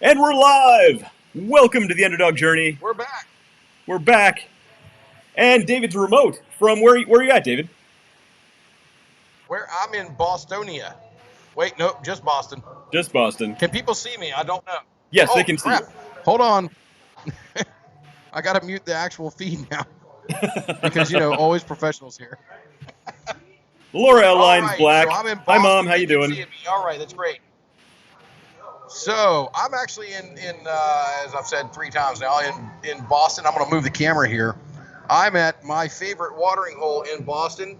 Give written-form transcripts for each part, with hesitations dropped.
And we're live! Welcome to the Underdog Journey. We're back. We're back. And David's remote. From where are you at, David? Where I'm in Bostonia. Wait, nope, just Boston. Just Boston. Can people see me? I don't know. Yes, they Oh, can see crap. Hold on. I got to mute the actual feed now. Because, always professionals here. Laura All Line's right, black. so I'm in Hi, Boston. Mom. How you can doing? see me. All right, that's great. So I'm actually as I've said 3 times now, in Boston. I'm going to move the camera here. I'm at my favorite watering hole in Boston.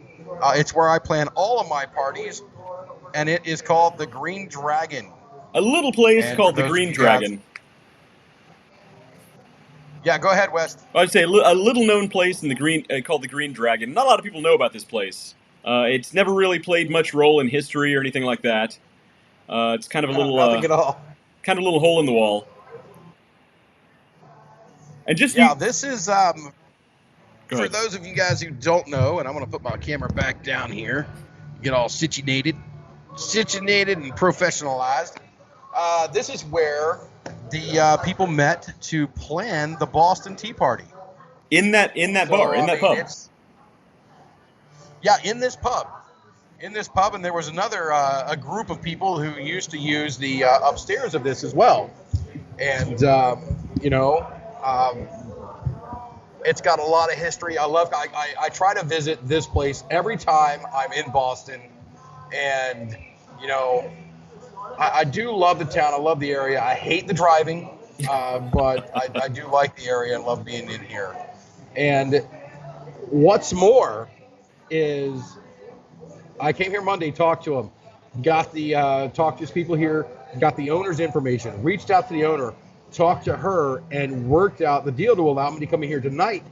It's where I plan all of my parties, and it is called the Green Dragon. A little place And called for the those of Green you guys- Dragon. Yeah, go ahead, West. I'd say a little-known place in the Green called the Green Dragon. Not a lot of people know about this place. It's never really played much role in history or anything like that. It's kind of a little Nothing at all. kind of a little hole in the wall. And just Yeah, this is Go for ahead. those of you guys who don't know, and I'm going to put my camera back down here, get all situated and professionalized. This is where the people met to plan the Boston Tea Party. in that bar, in that pub. Yeah, in this pub. And there was another a group of people who used to use the upstairs of this as well. And it's got a lot of history. I try to visit this place every time I'm in Boston, and I do love the town. I love the area. I hate the driving, but I do like the area and love being in here. And what's more is I came here Monday, talked to them, got the talked to these people here, got the owner's information, reached out to the owner, talked to her, and worked out the deal to allow me to come in here tonight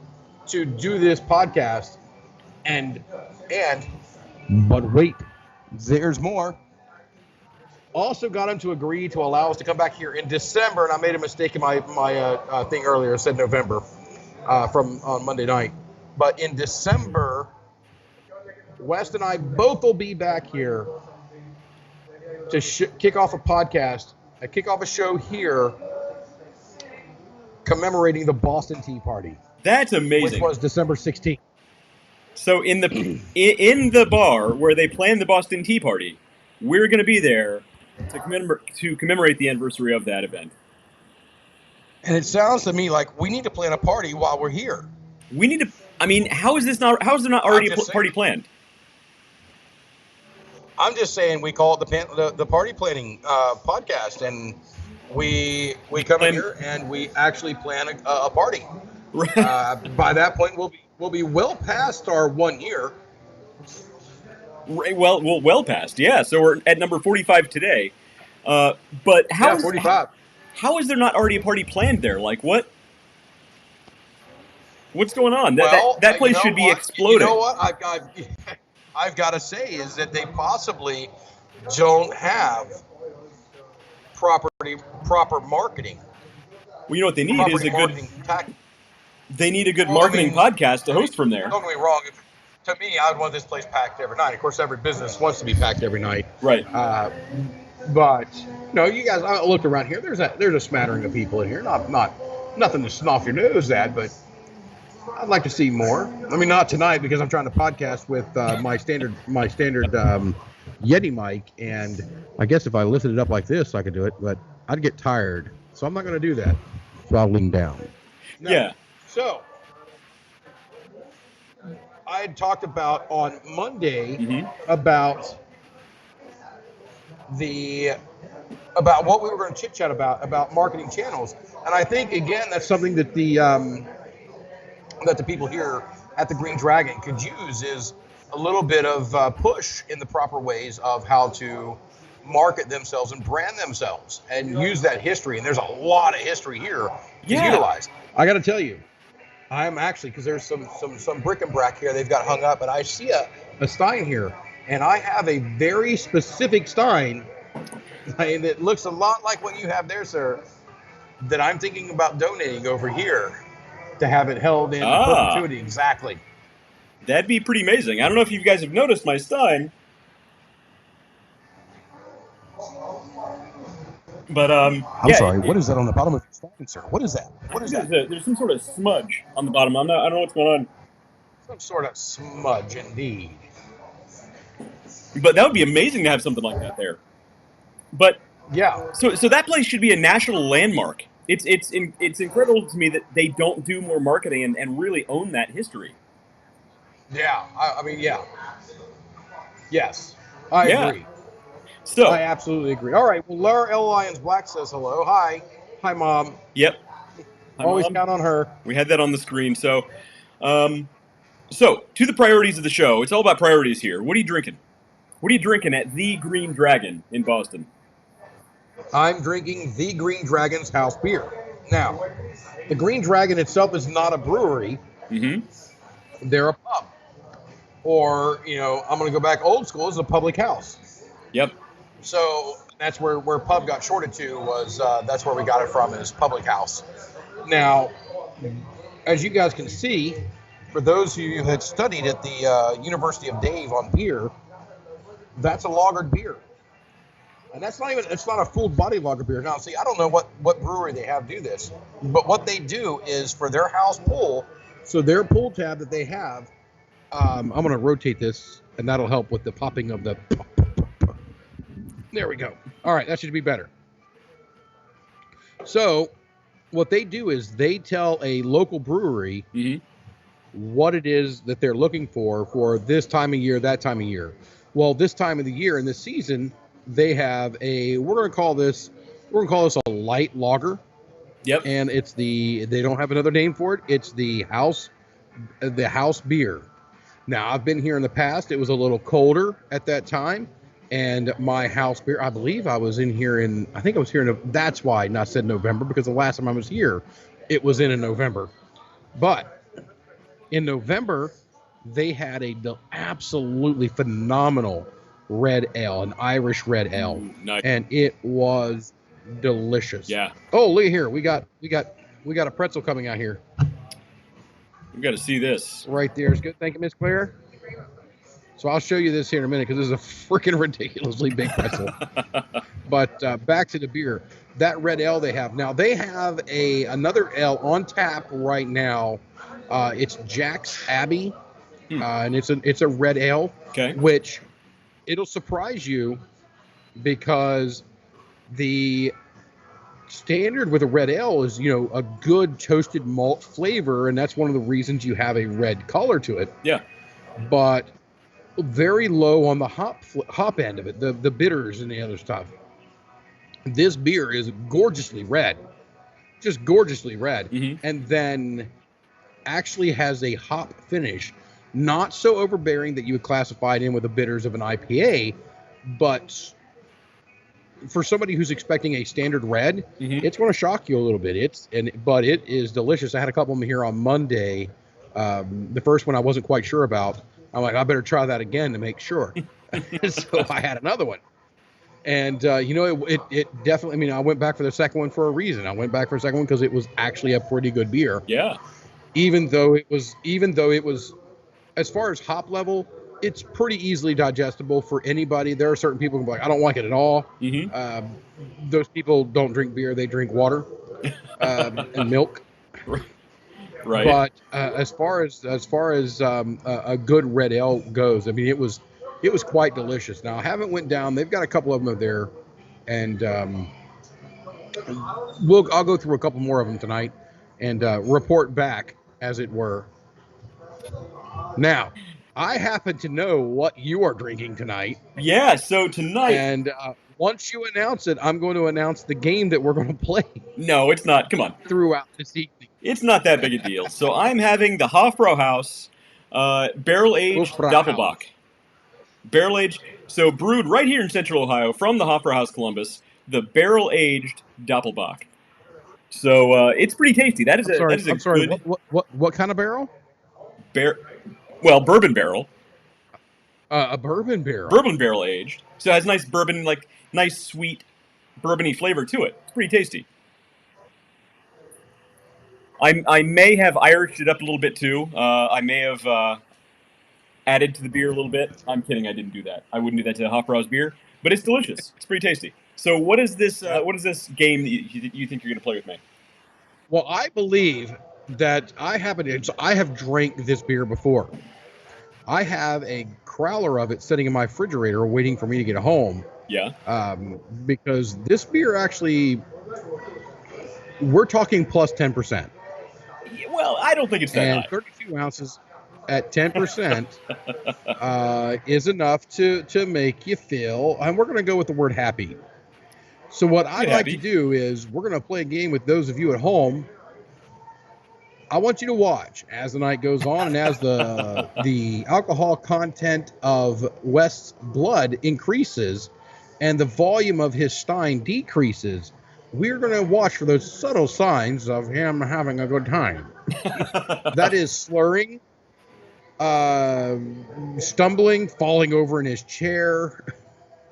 to do this podcast. But wait, there's more. Also got him to agree to allow us to come back here in December, and I made a mistake in my thing earlier. I said November from on Monday night, but in December, West and I both will be back here to kick off a podcast, kick off a show here, commemorating the Boston Tea Party. That's amazing. Which was December 16th. So in the bar where they planned the Boston Tea Party, we're going to be there to commemorate the anniversary of that event. And it sounds to me like we need to plan a party while we're here. We need to. I mean, how is there not already a party planned? I'm just saying we call it the party planning podcast, and we come in here and we actually plan a party. Right. By that point, we'll be well past our 1 year. Well past, yeah. So we're at number 45 today. But how? Yeah, 45. How is there not already a party planned there? Like what? What's going on? That place should be exploding. You know what? I've got to say is that they possibly don't have proper marketing. Well, you know what they need is a good. They need a good marketing podcast to host from there. Don't get me wrong. To me, I would want this place packed every night. Of course, every business wants to be packed every night. Right. But you guys. I looked around here. There's a smattering of people in here. Not nothing to snuff your nose at, but I'd like to see more. I mean, not tonight because I'm trying to podcast with my standard Yeti mic, and I guess if I lifted it up like this, I could do it, but I'd get tired, so I'm not going to do that. So I'll lean down. Now, yeah. So I had talked about on Monday about what we were going to chit chat about marketing channels, and I think again that's something that the people here at the Green Dragon could use is a little bit of push in the proper ways of how to market themselves and brand themselves and use that history. And there's a lot of history here to utilize. I got to tell you, I'm actually, because there's some bric-a-brac here they've got hung up, and I see a stein here, and I have a very specific stein that looks a lot like what you have there, sir, that I'm thinking about donating over here to have it held in perpetuity. Exactly. That'd be pretty amazing. I don't know if you guys have noticed my stein. But I'm yeah, sorry. What is that on the bottom of your stocking, sir? What is that? I What think is that? there's some sort of smudge on the bottom. I don't know what's going on. Some sort of smudge, indeed. But that would be amazing to have something like that there. But Yeah, so that place should be a national landmark. It's incredible to me that they don't do more marketing and really own that history. yeah. I mean, yeah. Yes, I Yeah. agree. I So, absolutely agree. All right. Well, Laura L. Lyons Black says hello. Hi. Hi, Mom. yep. Hi, Always mom. count on her. We had that on the screen. Um, so to the priorities of the show. It's all about priorities here. What are you drinking? What are you drinking at the Green Dragon in Boston? I'm drinking the Green Dragon's house beer. Now, the Green Dragon itself is not a brewery, Mm-hmm. they're a pub. Or, I'm going to go back old school, it's a public house. Yep. So that's where pub got shorted to was that's where we got it from is public house. Now, as you guys can see, for those who had studied at the University of Dave on beer, that's a lagered beer. And it's not a full body lager beer. Now, see, I don't know what brewery they have do this, but what they do is for their house pool, so their pool tab that they have, I'm going to rotate this, and that'll help with the popping of the. There we go. All right, that should be better. So, what they do is they tell a local brewery Mm-hmm. what it is that they're looking for this time of year, that time of year. Well, this time of the year in this season, they have we're going to call this a light lager, Yep. and they don't have another name for it. It's the house beer. Now, I've been here in the past. It was a little colder at that time, and my house beer, I believe I was in here I think I was here that's why I not said November, because the last time I was here, it was in November. But in November, they had absolutely phenomenal red ale, an Irish red ale, Nice. and it was delicious. Yeah. Oh, look here, we got a pretzel coming out here. We've got to see this. Right there is good. Thank you, Miss Claire. So I'll show you this here in a minute because this is a freaking ridiculously big pretzel. But back to the beer. That red ale they have now. They have another ale on tap right now. It's Jack's Abbey, and it's a red ale. Okay. Which it'll surprise you because the standard with a red ale is a good toasted malt flavor, and that's one of the reasons you have a red color to it. Yeah. But very low on the hop end of it, the bitters and the other stuff. This beer is gorgeously red, just gorgeously red, and then actually has a hop finish, not so overbearing that you would classify it in with the bitters of an IPA, but for somebody who's expecting a standard red, it's going to shock you a little bit. But it is delicious. I had a couple of them here on Monday. The first one I wasn't quite sure about. I'm like, I better try that again to make sure. So I had another one. And, it definitely, I mean, I went back for the second one for a reason. I went back for the second one because it was actually a pretty good beer. Yeah. Even though it was, as far as hop level, it's pretty easily digestible for anybody. There are certain people who are like, I don't like it at all. Those people don't drink beer. They drink water and milk. Right. But as far as a good red ale goes, I mean, it was quite delicious. Now I haven't went down. They've got a couple of them there, and I'll go through a couple more of them tonight and report back, as it were. Now, I happen to know what you are drinking tonight. Yeah. So tonight, and once you announce it, I'm going to announce the game that we're going to play. No, it's not. Come on. Throughout this evening. It's not that big a deal. So I'm having the Hofbrauhaus barrel-aged Doppelbock. Barrel-aged, so brewed right here in Central Ohio from the Hofbrauhaus Columbus, the barrel-aged Doppelbock. So it's pretty tasty. That is I'm sorry. Good... What kind of barrel? Bourbon barrel. A bourbon barrel. Bourbon barrel aged. So it has nice bourbon, nice sweet bourbony flavor to it. It's pretty tasty. I may have Irished it up a little bit too. I may have added to the beer a little bit. I'm kidding. I didn't do that. I wouldn't do that to Hofbrau's beer, but it's delicious. It's pretty tasty. So what is this? What is this game that you think you're going to play with me? Well, I believe that I have drank this beer before. I have a crowler of it sitting in my refrigerator waiting for me to get home. Yeah. Because this beer actually, we're talking plus 10%. Well, I don't think it's that And high. 32 ounces at 10% is enough to make you feel, and we're going to go with the word happy. So what I'd like to do is we're going to play a game with those of you at home. I want you to watch as the night goes on and as the alcohol content of West's blood increases and the volume of his stein decreases. We're going to watch for those subtle signs of him having a good time. That is slurring, stumbling, falling over in his chair.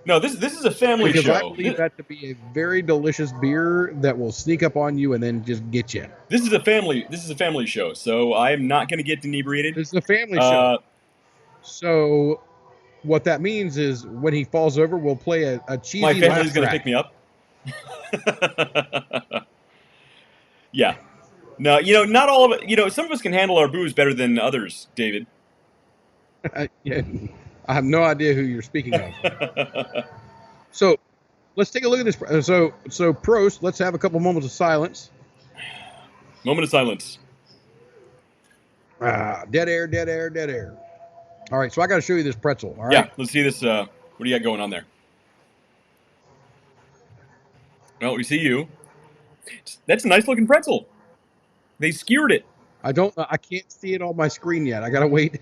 No, this is a family because show. I believe that to be a very delicious beer that will sneak up on you and then just get you. This is a family show, so I am not going to get inebriated. This is a family show. So what that means is when he falls over, we'll play a cheesy my family's going to pick me up. Yeah. No, not all of it. Some of us can handle our booze better than others, David. Yeah, I have no idea who you're speaking of. So let's take a look at this. So Prost, let's have a couple moments of silence. Moment of silence. Dead air, dead air, dead air. All right, so I got to show you this pretzel. All right. Yeah, let's see this. What do you got going on there? Well, we see you. That's a nice looking pretzel. They skewered it. I can't see it on my screen yet. I got to wait.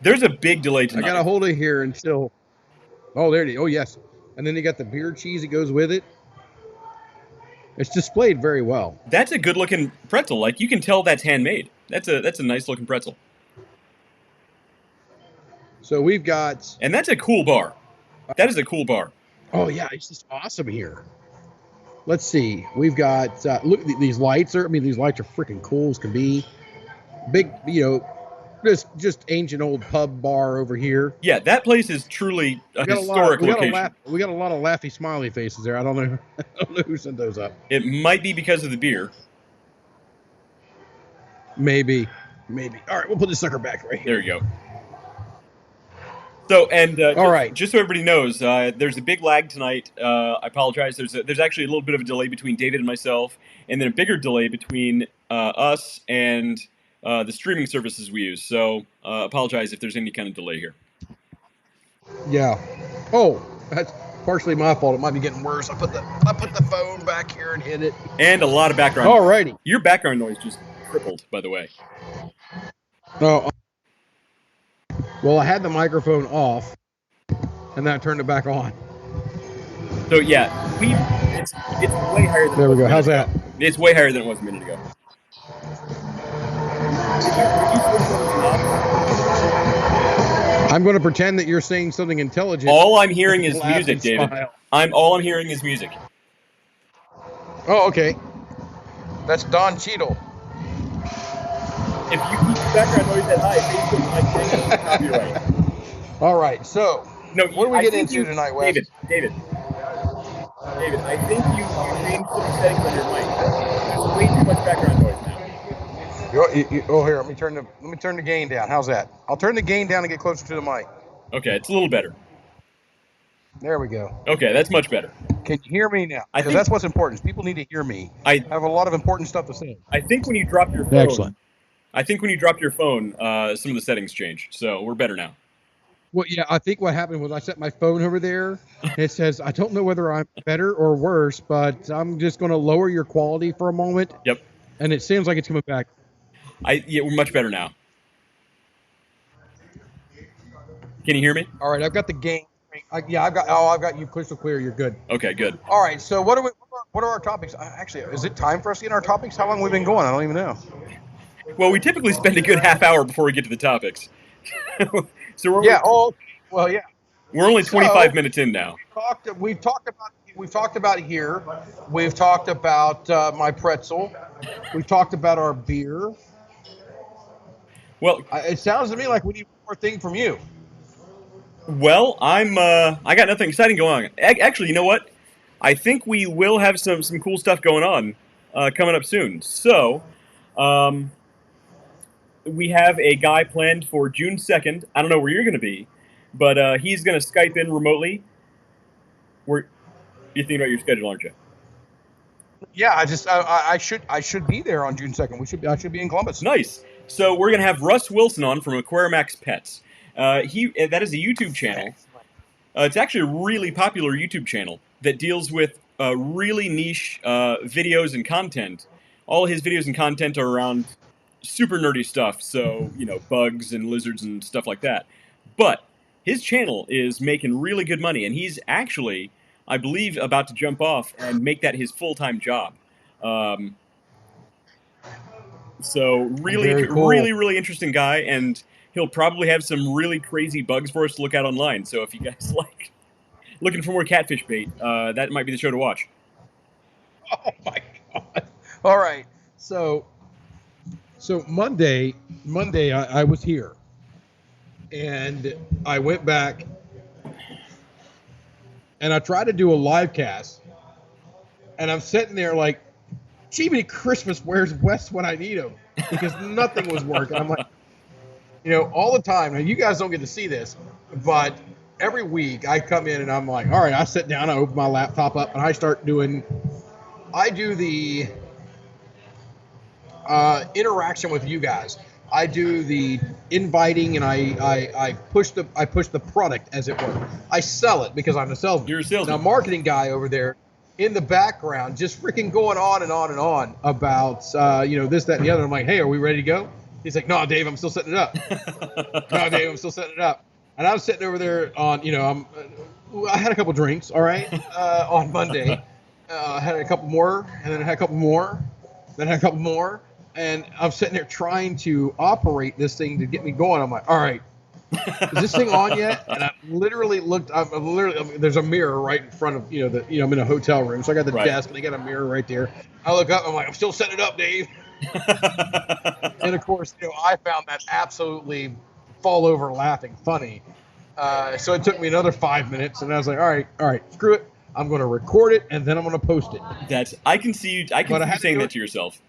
There's a big delay tonight. I got to hold it here until. Oh, there it is. Oh, yes. And then you got the beer cheese that goes with it. It's displayed very well. That's a good looking pretzel. Like, you can tell that's handmade. That's a nice looking pretzel. So we've got. And that's a cool bar. That is a cool bar. Oh, yeah. It's just awesome here. Let's see. We've got. Look at these lights. These lights are freaking cool as can be. Big, just ancient old pub bar over here. Yeah, that place is truly a historic location. We got a lot of laughy smiley faces there. I don't know who sent those up. It might be because of the beer. Maybe. All right, we'll put this sucker back right here. There you go. So, and all right, just so everybody knows, there's a big lag tonight. I apologize. There's actually a little bit of a delay between David and myself, and then a bigger delay between us and the streaming services we use. So, apologize if there's any kind of delay here. Yeah. Oh, that's partially my fault. It might be getting worse. I put the phone back here and hit it. And a lot of background. Alrighty. Your background noise just tripled, by the way. Oh. Well, I had the microphone off, and then I turned it back on. So yeah, it's way higher than. There we go. How's that? It's way higher than it was a minute ago. I'm going to pretend that you're saying something intelligent. All I'm hearing is music, David. All I'm hearing is music. Oh, okay. That's Don Cheadle. If you keep the background noise that high, Facebook might take us copyright. All right, so no, what do we get into tonight, Wes? David, I think you changed some settings on your mic. There's way too much background noise now. Oh, here, let me turn the gain down. How's that? I'll turn the gain down and get closer to the mic. Okay, it's a little better. There we go. Okay, that's much better. Can you hear me now? Because that's what's important. People need to hear me. I have a lot of important stuff to say. I think when you drop your phone. Excellent. I think when you dropped your phone, some of the settings changed, so we're better now. Well, yeah, I think what happened was I set my phone over there. It says, I don't know whether I'm better or worse, but I'm just going to lower your quality for a moment. Yep. And it seems like it's coming back. Yeah, we're much better now. Can you hear me? All right, I've got the gain. I've got you crystal clear. You're good. Okay, good. All right, so what are our topics? Actually, is it time for us to get our topics? How long have we been going? I don't even know. Well, we typically spend a good half hour before we get to the topics. So we're yeah. Oh, well, yeah. We're only 25 minutes in now. We've talked about here. We've talked about my pretzel. We've talked about our beer. Well, it sounds to me like we need one more thing from you. Well, I got nothing exciting going on. Actually, you know what? I think we will have some cool stuff going on coming up soon. So, um, we have a guy planned for June 2nd. I don't know where you're going to be, but he's going to Skype in remotely. Where you think about your schedule, aren't you? Yeah, I should be there on June 2nd. I should be in Columbus. Nice. So we're going to have Russ Wilson on from Aquarimax Pets. That is a YouTube channel. It's actually a really popular YouTube channel that deals with really niche videos and content. All his videos and content are around super nerdy stuff, so, bugs and lizards and stuff like that. But his channel is making really good money, and he's actually, I believe, about to jump off and make that his full-time job. So really, cool. really interesting guy, and he'll probably have some really crazy bugs for us to look at online. So if you guys like looking for more catfish bait, that might be the show to watch. Oh my god! All right, so Monday I was here, and I went back, and I tried to do a live cast, and I'm sitting there like, Jiminy Christmas, where's Wes when I need him? Because nothing was working. I'm like, all the time. Now, you guys don't get to see this, but every week I come in and I'm like, all right, I sit down, I open my laptop up, and I do the interaction with you guys. I do the inviting, and I push the product, as it were. I sell it because I'm a salesman. You're a salesman. Now, marketing guy over there in the background, just freaking going on and on and on about this, that, and the other. I'm like, hey, are we ready to go? He's like, no, Dave, I'm still setting it up. No, Dave, I'm still setting it up. And I'm sitting over there on, I had a couple drinks, all right, on Monday. Had a couple more, and then I had a couple more, then I had a couple more, and I'm sitting there trying to operate this thing to get me going. I'm like, all right, is this thing on yet? And I literally looked. There's a mirror right in front of I'm in a hotel room, so I got the desk and I got a mirror right there. I look up. I'm like, I'm still setting it up, Dave. And of course, I found that absolutely fall over laughing funny. So it took me another 5 minutes, and I was like, all right, screw it. I'm going to record it, and then I'm going to post it. I can see you saying that to yourself.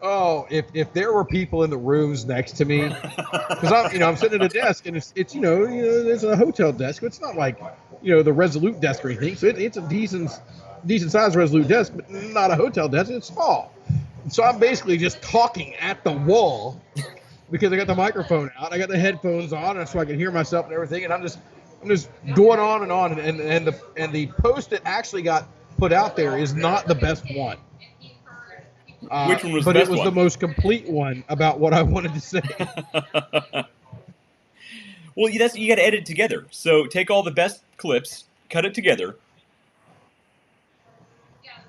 Oh, if there were people in the rooms next to me, because I'm sitting at a desk, and it's there's a hotel desk. It's not like the Resolute desk or anything. So it's a decent sized Resolute desk, but not a hotel desk. It's small. So I'm basically just talking at the wall because I got the microphone out, I got the headphones on, so I can hear myself and everything. And I'm just going on and on. And the post that actually got put out there is not the best one. Which one was but the best it was one? The most complete one about what I wanted to say. Well, you got to edit it together. So take all the best clips, cut it together.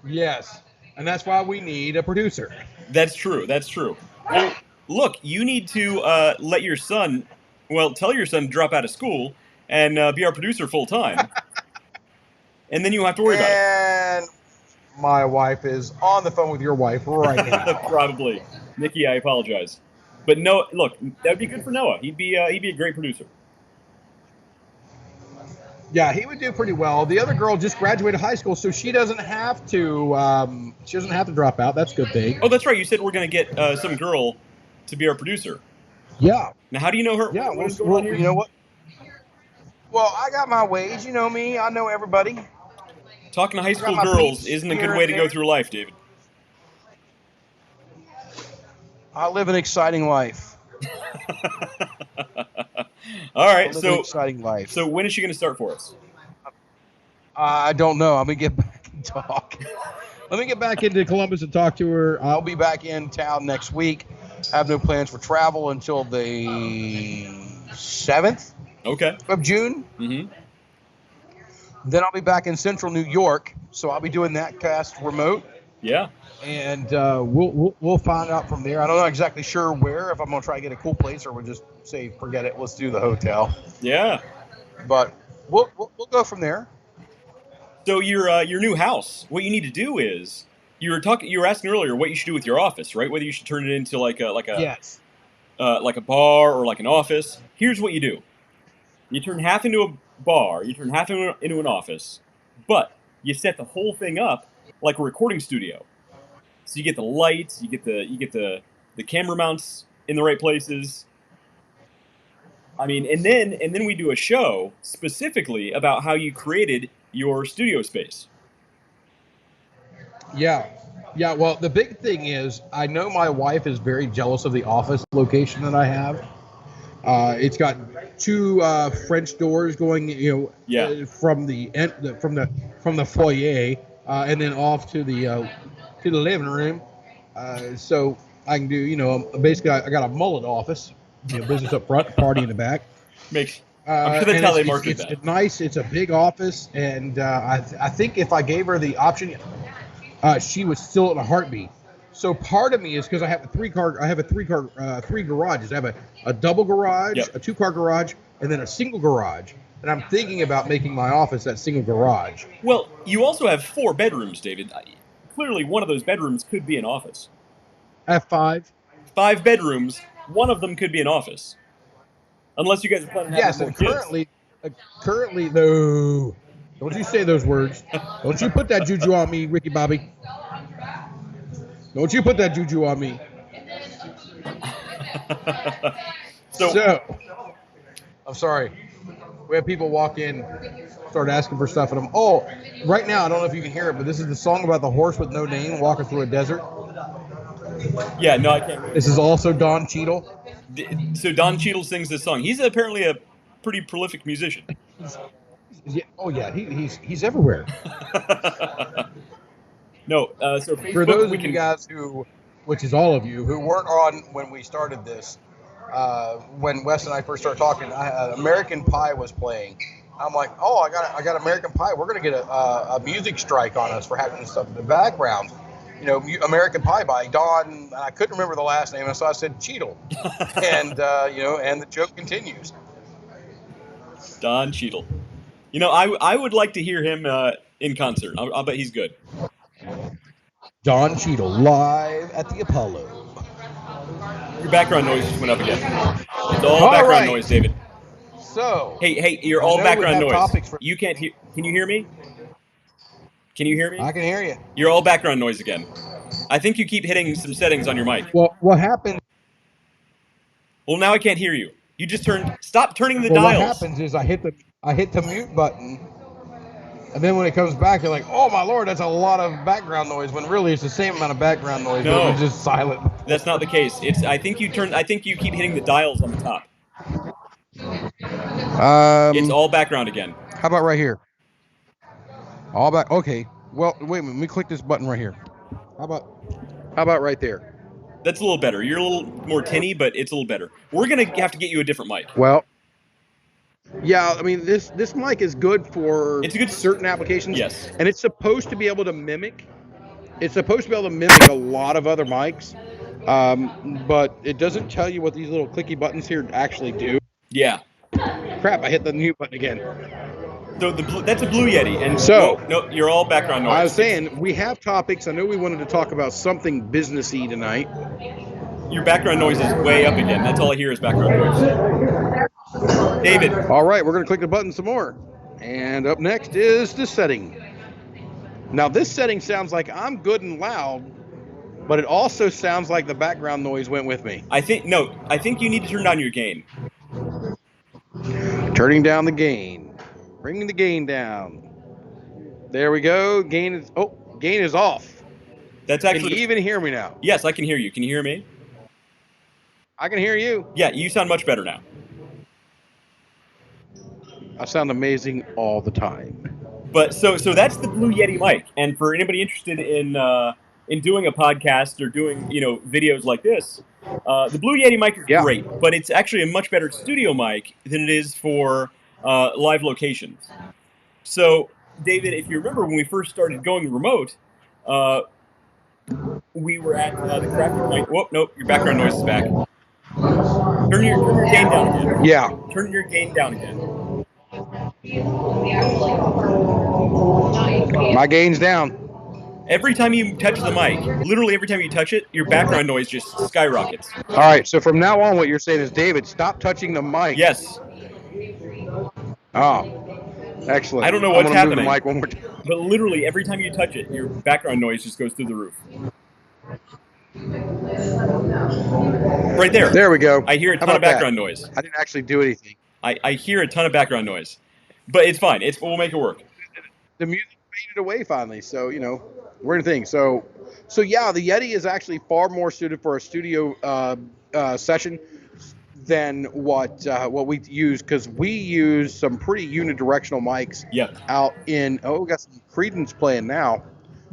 Yes, and that's why we need a producer. That's true. Well, look, you need to tell your son to drop out of school and be our producer full time, and then you don't have to worry about it. And my wife is on the phone with your wife right now. Probably, Nikki. I apologize, but no. Look, that would be good for Noah. He'd be a great producer. Yeah, he would do pretty well. The other girl just graduated high school, so she doesn't have to. She doesn't have to drop out. That's a good thing. Oh, that's right. You said we're going to get some girl to be our producer. Yeah. Now, how do you know her? Yeah. What is going on here? You know what? Well, I got my ways. You know me. I know everybody. Talking to high school girls isn't a good way to go through life, David. I live an exciting life. All right, an exciting life. So when is she going to start for us? I don't know. I'm going to get back and talk. Let me get back into Columbus and talk to her. I'll be back in town next week. I have no plans for travel until the 7th of June. Mm-hmm. Then I'll be back in central New York, so I'll be doing that cast remote. Yeah. And we'll find out from there. I'm not exactly sure where, if I'm going to try to get a cool place or we'll just say, forget it, let's do the hotel. Yeah. But we'll go from there. So your new house, what you need to do is you were asking earlier what you should do with your office, right? Whether you should turn it into like a yes. Like a bar or like an office. Here's what you do: you turn half into a bar, you turn half into an office, but you set the whole thing up like a recording studio. So you get the lights, you get the camera mounts in the right places. I mean, and then we do a show specifically about how you created your studio space. Yeah. Yeah, well, the big thing is I know my wife is very jealous of the office location that I have. It's got two French doors going, from the foyer and then off to the living room. So I can do, basically I got a mullet office, business up front, party in the back. I'm sure that's how they market that. It's nice. It's a big office, and I think if I gave her the option, she would still in a heartbeat. So part of me is because I have three garages. I have a double garage, Yep. a 2-car garage, and then a single garage. And I'm thinking about making my office that single garage. Well, you also have 4 bedrooms, David. Clearly, one of those bedrooms could be an office. I have 5. 5 bedrooms. One of them could be an office. Unless you guys are planning on having more kids. Currently, no. Don't you say those words. Don't you put that juju on me, Ricky Bobby. Don't you put that juju on me. So, I'm sorry. We have people walk in, start asking for stuff, and right now, I don't know if you can hear it, but this is the song about the horse with no name walking through a desert. Yeah, no, I can't. This is also Don Cheadle. So Don Cheadle sings this song. He's apparently a pretty prolific musician. He's everywhere. No, so Facebook, for those of you guys which is all of you, who weren't on when we started this, when Wes and I first started talking, American Pie was playing. I'm like, I got American Pie. We're gonna get a music strike on us for having this stuff in the background. American Pie by Don. I couldn't remember the last name, and so I said Cheadle, and and the joke continues. Don Cheadle. I would like to hear him in concert. I'll bet he's good. Don Cheadle live at the Apollo. Your background noise just went up again. It's all background noise, David. So hey, you're all background noise. You can't hear. Can you hear me? Can you hear me? I can hear you. You're all background noise again. I think you keep hitting some settings on your mic. Well, what happened? Well, now I can't hear you. You just stop turning the dials. What happens is I hit the mute button, and then when it comes back, you're like, oh my lord, that's a lot of background noise. When really it's the same amount of background noise. No, it's just silent. That's not the case. I think you keep hitting the dials on the top. It's all background again. How about right here? All back. Okay. Well, wait a minute. Let me click this button right here. How about right there? That's a little better. You're a little more tinny, but it's a little better. We're gonna have to get you a different mic. Well, yeah. I mean, this mic is good for certain applications. Yes. And it's supposed to be able to mimic. It's supposed to be able to mimic a lot of other mics, but it doesn't tell you what these little clicky buttons here actually do. Yeah. Crap! I hit the mute button again. So that's a Blue Yeti, and no, you're all background noise. I was saying we have topics. I know we wanted to talk about something businessy tonight. Your background noise is way up again. That's all I hear is background noise. David. All right, we're going to click the button some more. And up next is this setting. Now this setting sounds like I'm good and loud, but it also sounds like the background noise went with me. I think you need to turn down your gain. Turning down the gain. Bringing the gain down. There we go. Gain is off. That's actually. Can you even hear me now? Yes, I can hear you. Can you hear me? I can hear you. Yeah, you sound much better now. I sound amazing all the time. But so that's the Blue Yeti mic, and for anybody interested in doing a podcast or doing videos like this, the Blue Yeti mic is great, but it's actually a much better studio mic than it is for live locations. So, David, if you remember when we first started going remote, we were at the Crafty Point. Whoop, nope, your background noise is back. Turn your gain down again. Yeah. Turn your gain down again. My gain's down. Every time you touch the mic, literally every time you touch it, your background noise just skyrockets. All right, so from now on, what you're saying is, David, stop touching the mic. Yes. Oh, excellent. I don't know what's happening. Move the mic one more time. But literally every time you touch it, your background noise just goes through the roof. Right there. There we go. I hear a How ton of about that? background noise. I didn't actually do anything. I hear a ton of background noise, but it's fine. We'll make it work. The music faded away finally, so we're in a thing. So yeah, the Yeti is actually far more suited for a studio session than what we use, because we use some pretty unidirectional mics. Yeah. Out in we got some Credence playing now,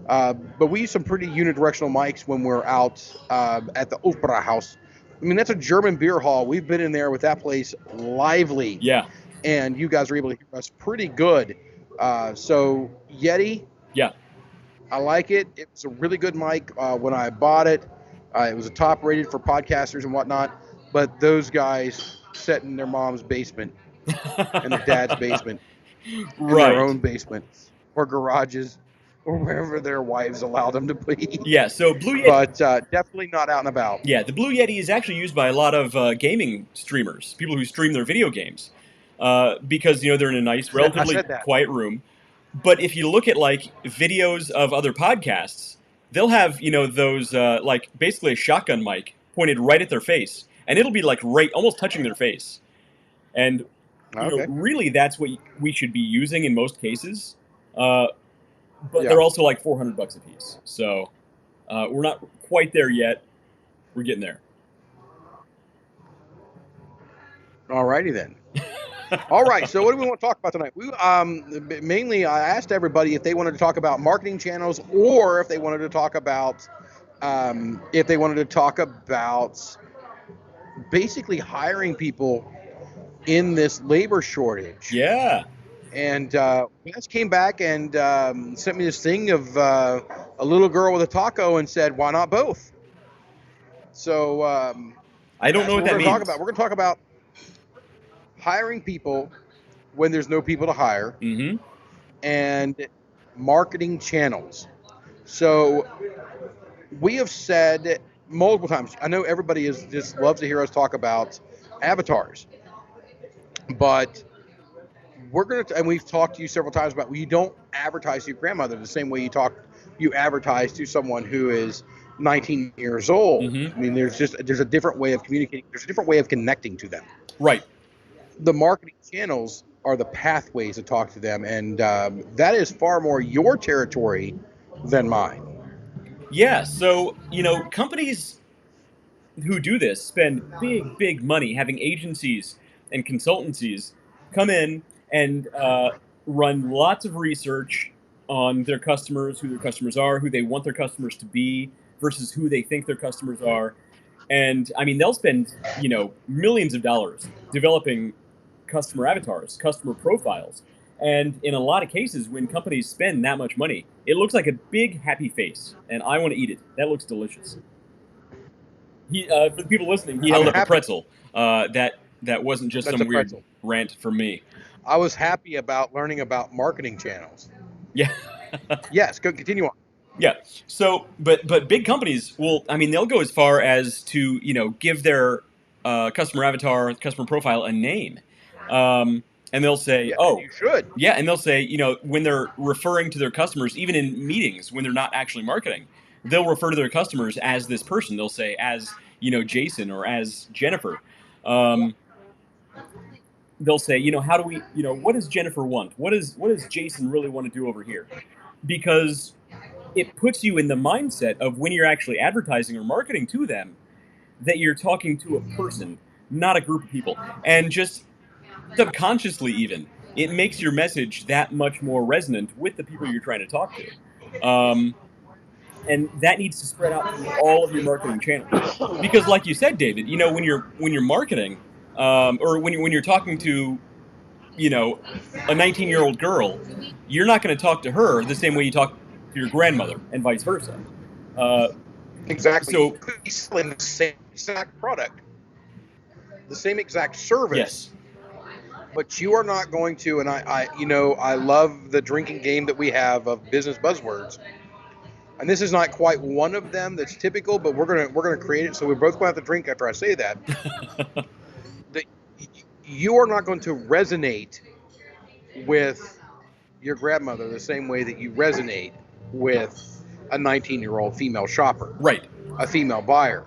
but we use some pretty unidirectional mics when we're out at the Opera House. I mean, that's a German beer hall. We've been in there with that place lively. Yeah. And you guys are able to hear us pretty good. So Yeti. Yeah. I like it. It was a really good mic when I bought it. It was a top rated for podcasters and whatnot. But those guys sat in their mom's basement and their dad's basement, right, in their own basement or garages or wherever their wives allowed them to be. Yeah. So Blue Yeti, but definitely not out and about. Yeah, the Blue Yeti is actually used by a lot of gaming streamers, people who stream their video games, because they're in a nice, relatively quiet room. But if you look at like videos of other podcasts, they'll have those like basically a shotgun mic pointed right at their face, and it'll be like right, almost touching their face. And really, that's what we should be using in most cases. But they're also like $400 a piece, so we're not quite there yet. We're getting there. Alrighty then. All right, so what do we want to talk about tonight? We mainly I asked everybody if they wanted to talk about marketing channels, or if they wanted to talk about basically hiring people in this labor shortage. Yeah. And Wes came back and sent me this thing of a little girl with a taco and said, "Why not both?" So I don't know what that means. We're going to talk about hiring people when there's no people to hire, and marketing channels. So we have said multiple times, I know everybody just loves to hear us talk about avatars, but and we've talked to you several times about, you don't advertise to your grandmother the same way you advertise to someone who is 19 years old. I mean, there's a different way of communicating. There's a different way of connecting to them. Right. The marketing channels are the pathways to talk to them, and that is far more your territory than mine. Yeah, so, companies who do this spend big money having agencies and consultancies come in and run lots of research on their customers, who their customers are, who they want their customers to be versus who they think their customers are. And, I mean, they'll spend, millions of dollars developing customer avatars, customer profiles. And in a lot of cases, when companies spend that much money, it looks like a big happy face, and I want to eat it. That looks delicious. For the people listening, he held up a pretzel. That wasn't just some weird rant from me. I was happy about learning about marketing channels. Yeah. Yes, continue on. Yeah. So, but big companies they'll go as far as to give their customer avatar, customer profile a name. And they'll say, you should. Yeah, and they'll say, when they're referring to their customers, even in meetings when they're not actually marketing, they'll refer to their customers as this person. They'll say as, Jason or as Jennifer. They'll say, how do we, what does Jennifer want? What does Jason really want to do over here? Because it puts you in the mindset of when you're actually advertising or marketing to them, that you're talking to a person, not a group of people. And just subconsciously even, it makes your message that much more resonant with the people you're trying to talk to. And that needs to spread out through all of your marketing channels. Because like you said, David, when you're marketing, or when you're talking to, a 19-year-old girl, you're not going to talk to her the same way you talk to your grandmother, and vice versa. Exactly. So you could be selling the same exact product, the same exact service. Yes. But you are not going to, and I love the drinking game that we have of business buzzwords. And this is not quite one of them that's typical, but we're gonna create it. So we're both going to have to drink after I say that. That you are not going to resonate with your grandmother the same way that you resonate with a 19-year-old female shopper, Right. a female buyer.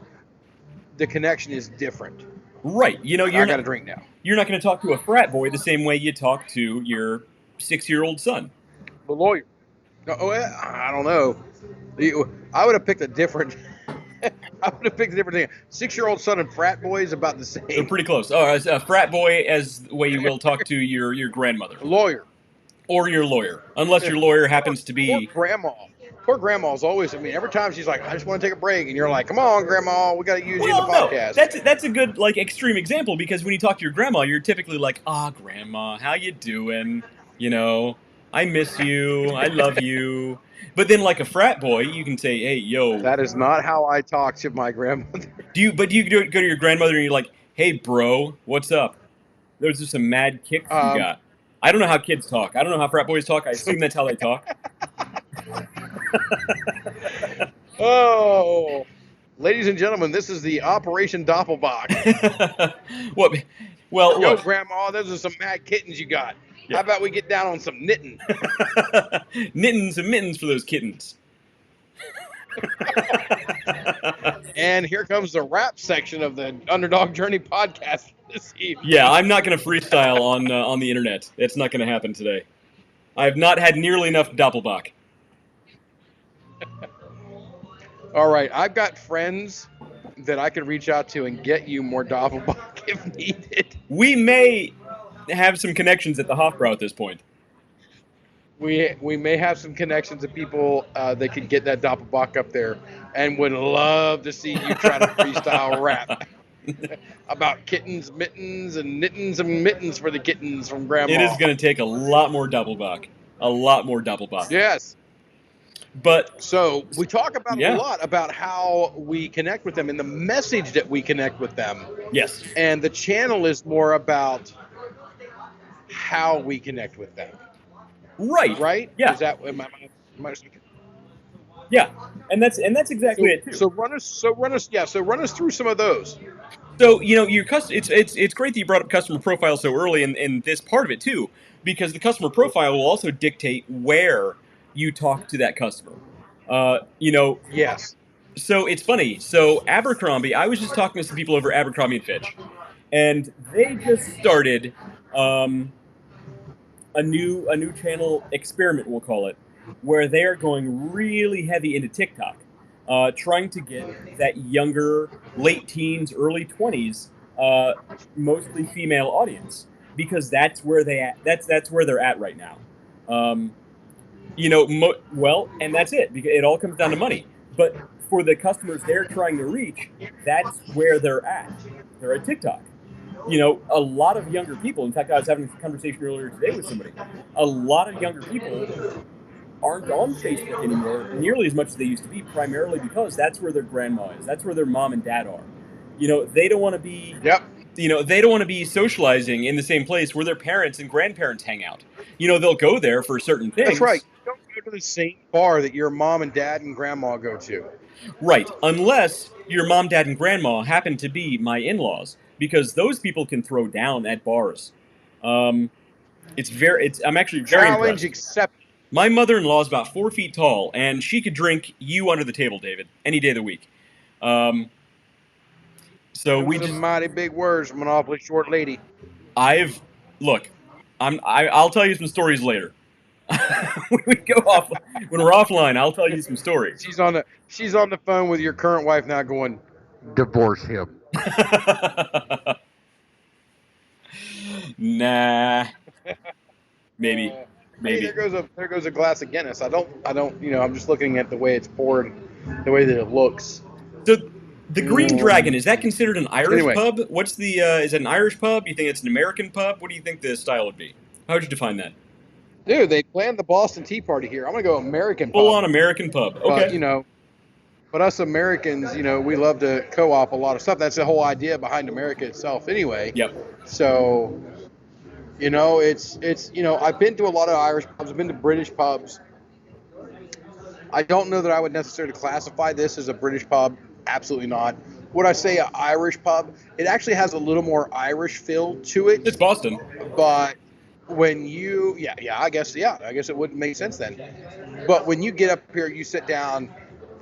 The connection is different. Right. You know, I got a drink now. You're not going to talk to a frat boy the same way you talk to your 6-year-old son. The lawyer. Oh, I don't know. I would have picked a different. I would have picked a different thing. 6-year-old son and frat boy is about the same. They're pretty close. Oh, as a frat boy, as the way you will talk to your grandmother. Lawyer. Or your lawyer, unless your lawyer happens to be. Poor grandma. Poor grandma's always. I mean, every time she's like, "I just want to take a break," and you're like, "Come on, grandma, we got to use you in the podcast." That's a good extreme example, because when you talk to your grandma, you're typically like, "Ah, grandma, how you doing? You know, I miss you, I love you." But then, like a frat boy, you can say, "Hey, yo." That is not how I talk to my grandmother. Do you go to your grandmother and you're like, "Hey, bro, what's up? Those are some mad kicks you got." I don't know how kids talk. I don't know how frat boys talk. I assume that's how they talk. Oh, ladies and gentlemen, this is the Operation Doppelbach. What? Well, yo, look. grandma, those are some mad kittens you got. Yeah. How about we get down on some knitting? Knitting some mittens for those kittens. And here comes the rap section of the Underdog Journey podcast this evening. Yeah, I'm not going to freestyle on the internet. It's not going to happen today. I have not had nearly enough Doppelbach. All right, I've got friends that I could reach out to and get you more Doppelbach if needed. We may have some connections at the Hofbrau at this point. We may have some connections of people that could get that Doppelbach up there, and would love to see you try to freestyle rap about kittens, mittens, and knittens and mittens for the kittens from grandma. It is going to take a lot more Doppelbach. A lot more Doppelbach. Yes. But so we talk about a lot about how we connect with them and the message that we connect with them. Yes. And the channel is more about how we connect with them. Right. Right? Yeah. Is that yeah. And that's exactly it too. So run us through some of those. So, you know, it's great that you brought up customer profile so early in this part of it too, because the customer profile will also dictate where you talk to that customer. You know. Yes. So it's funny. So Abercrombie, I was just talking to some people over at Abercrombie & Fitch, and they just started a new channel experiment, we'll call it, where they are going really heavy into TikTok, trying to get that younger, late teens, early 20s, mostly female audience, because that's where that's where they're at right now. You know, well, and that's it, because it all comes down to money. But for the customers they're trying to reach, that's where they're at. They're at TikTok. You know, a lot of younger people, in fact, I was having a conversation earlier today with somebody, a lot of younger people aren't on Facebook anymore nearly as much as they used to be, primarily because that's where their grandma is. That's where their mom and dad are. You know, they don't want to be... Yep. You know, they don't want to be socializing in the same place where their parents and grandparents hang out. You know, they'll go there for certain things. That's right. You don't go to the same bar that your mom and dad and grandma go to. Right. Unless your mom, dad, and grandma happen to be my in-laws, because those people can throw down at bars. I'm actually very Challenge impressed. accepted. My mother-in-law is about 4 feet tall, and she could drink you under the table, David, any day of the week. So we just mighty big words from an awfully short lady. I'll tell you some stories later. When we go off, when we're offline, I'll tell you some stories. She's on the phone with your current wife now, going, divorce him. Nah. Maybe. Hey, there goes a glass of Guinness. I don't. You know, I'm just looking at the way it's poured, the way that it looks. So the Green Dragon, is that considered an Irish pub? What's the is it an Irish pub? You think it's an American pub? What do you think the style would be? How would you define that? Dude, they planned the Boston Tea Party here. I'm gonna go American pub. Full on American pub. Okay. But, you know, but us Americans, you know, we love to co-op a lot of stuff. That's the whole idea behind America itself, anyway. Yep. So, you know, it's you know, I've been to a lot of Irish pubs. I've been to British pubs. I don't know that I would necessarily classify this as a British pub. Absolutely not. Would I say an Irish pub? It actually has a little more Irish feel to it. It's Boston. But when you, I guess it wouldn't make sense then. But when you get up here, you sit down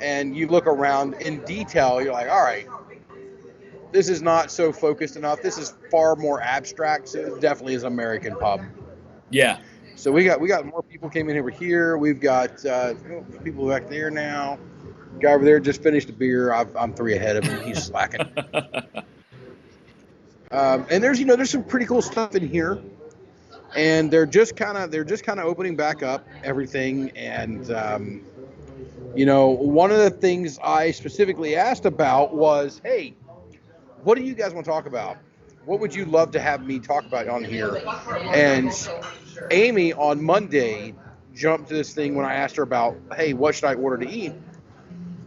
and you look around in detail, you're like, all right, this is not so focused enough. This is far more abstract. So it definitely is an American pub. Yeah. So we got more people came in over here. We've got people back there now. Guy over there just finished a beer. I'm 3 ahead of him. He's slacking. And there's some pretty cool stuff in here. And they're just kind of opening back up everything. And one of the things I specifically asked about was, hey, what do you guys want to talk about? What would you love to have me talk about on here? And Amy on Monday jumped to this thing when I asked her about, hey, what should I order to eat?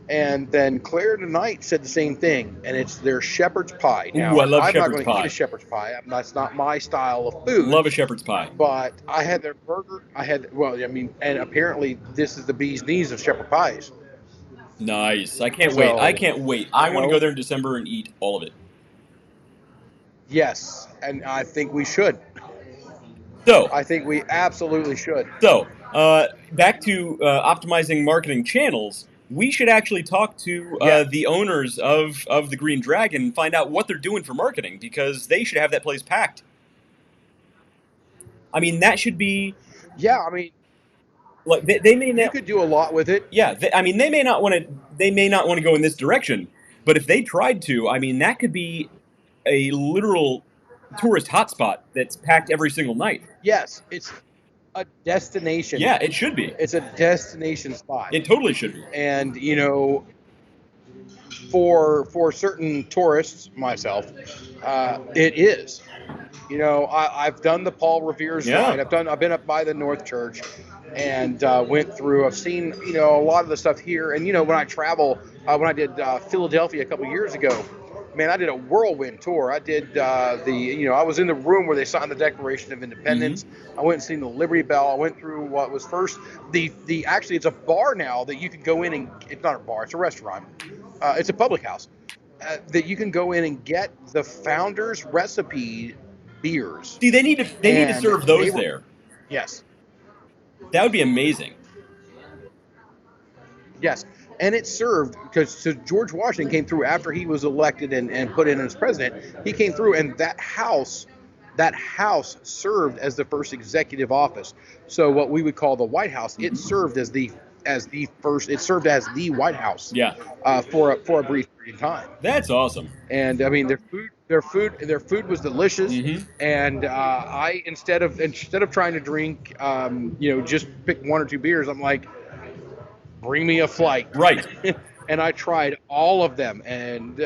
And then Claire tonight said the same thing, and it's their shepherd's pie. Now, Ooh, I love I'm shepherd's not going to eat a shepherd's pie. That's not my style of food. Love a shepherd's pie. But I had their burger. And apparently this is the bee's knees of shepherd pies. Nice. I can't wait. I want to go there in December and eat all of it. Yes, and I think we should. So I think we absolutely should. So, back to optimizing marketing channels. We should actually talk to the owners of the Green Dragon and find out what they're doing for marketing, because they should have that place packed. I mean, that should be. Yeah, I mean, like they may not. You could do a lot with it. Yeah, they may not want to. They may not want to go in this direction, but if they tried to, I mean, that could be a literal tourist hotspot that's packed every single night. Yes, it's a destination. Yeah, it should be. It's a destination spot. It totally should be. And for certain tourists, myself, it is. I've done the Paul Revere's ride. I've been up by the North Church and went through. I've seen a lot of the stuff here. And when I travel, when I did Philadelphia a couple years ago, man, I did a whirlwind tour. I did I was in the room where they signed the Declaration of Independence. Mm-hmm. I went and seen the Liberty Bell. I went through what was first actually it's a bar now that you can go in and, it's not a bar, it's a restaurant. It's a public house that you can go in and get the founder's recipe beers. See, they need to serve those there. Yes. That would be amazing. Yes. And it served because George Washington came through after he was elected and put in as president. He came through, and that house served as the first executive office. So what we would call the White House, it served as the first. It served as the White House. Yeah. For a brief period of time. That's awesome. And I mean, their food was delicious. Mm-hmm. And I instead of trying to drink, just pick 1 or 2 beers, I'm like, bring me a flight. Right. And I tried all of them, and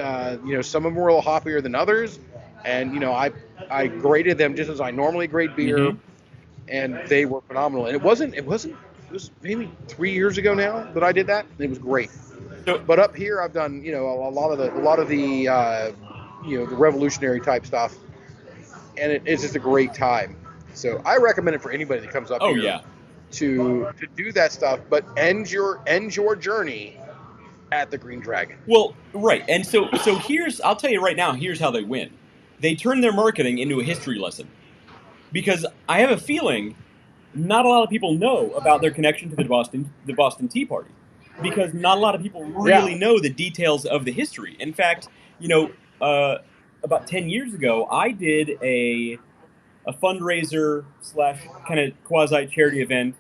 some of them were a little hoppier than others, and I graded them just as I normally grade beer, mm-hmm. and they were phenomenal. And it was maybe 3 years ago now that I did that. It was great. But up here, I've done a lot of the the revolutionary type stuff, and it's just a great time. So I recommend it for anybody that comes up here. Oh yeah. To do that stuff, but end your journey at the Green Dragon. Well, right, and so I'll tell you right now, here's how they win. They turn their marketing into a history lesson, because I have a feeling not a lot of people know about their connection to the Boston Tea Party, because not a lot of people really know the details of the history. In fact, about 10 years ago, I did a fundraiser / kind of quasi charity event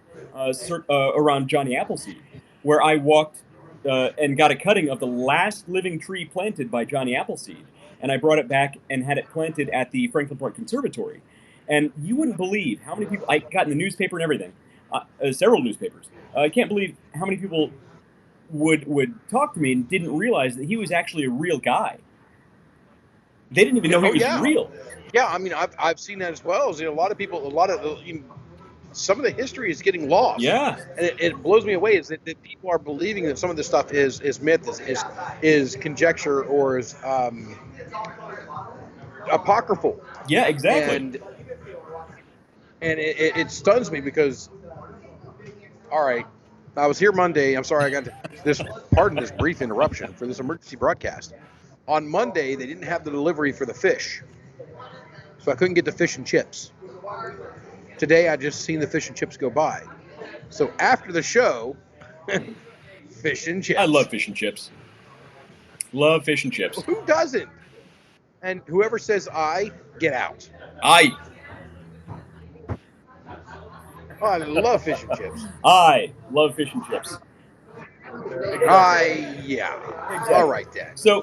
around Johnny Appleseed, where I walked and got a cutting of the last living tree planted by Johnny Appleseed, and I brought it back and had it planted at the Franklin Park Conservatory. And you wouldn't believe how many people I got in the newspaper and everything, several newspapers. I can't believe how many people would talk to me and didn't realize that he was actually a real guy. They didn't even know he was real. Yeah, I mean, I've seen that as well. A lot of people, some of the history is getting lost. Yeah, and it blows me away is that people are believing that some of this stuff is myth, is conjecture, or is apocryphal. Yeah, exactly. And it stuns me because, all right, I was here Monday. I'm sorry, I got pardon this brief interruption for this emergency broadcast. On Monday, they didn't have the delivery for the fish, so I couldn't get the fish and chips. today I just seen the fish and chips go by. So after the show, fish and chips. I love fish and chips. Love fish and chips. Who doesn't? And whoever says get out. I love fish and chips. I love fish and chips. Exactly. Exactly. All right then. So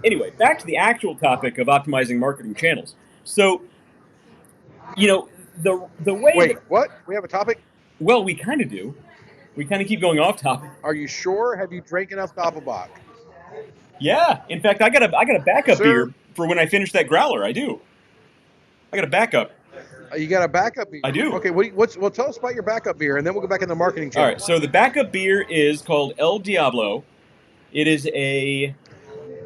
anyway, back to the actual topic of optimizing marketing channels. So, the way. Wait, what? We have a topic? Well, we kind of do. We kind of keep going off topic. Are you sure? Have you drank enough Doppelbock? Yeah. In fact, I got a backup beer for when I finish that growler. I do. I got a backup. You got a backup beer? I do. Okay, well, tell us about your backup beer, and then we'll go back into the marketing channel. All right, so the backup beer is called El Diablo. It is a...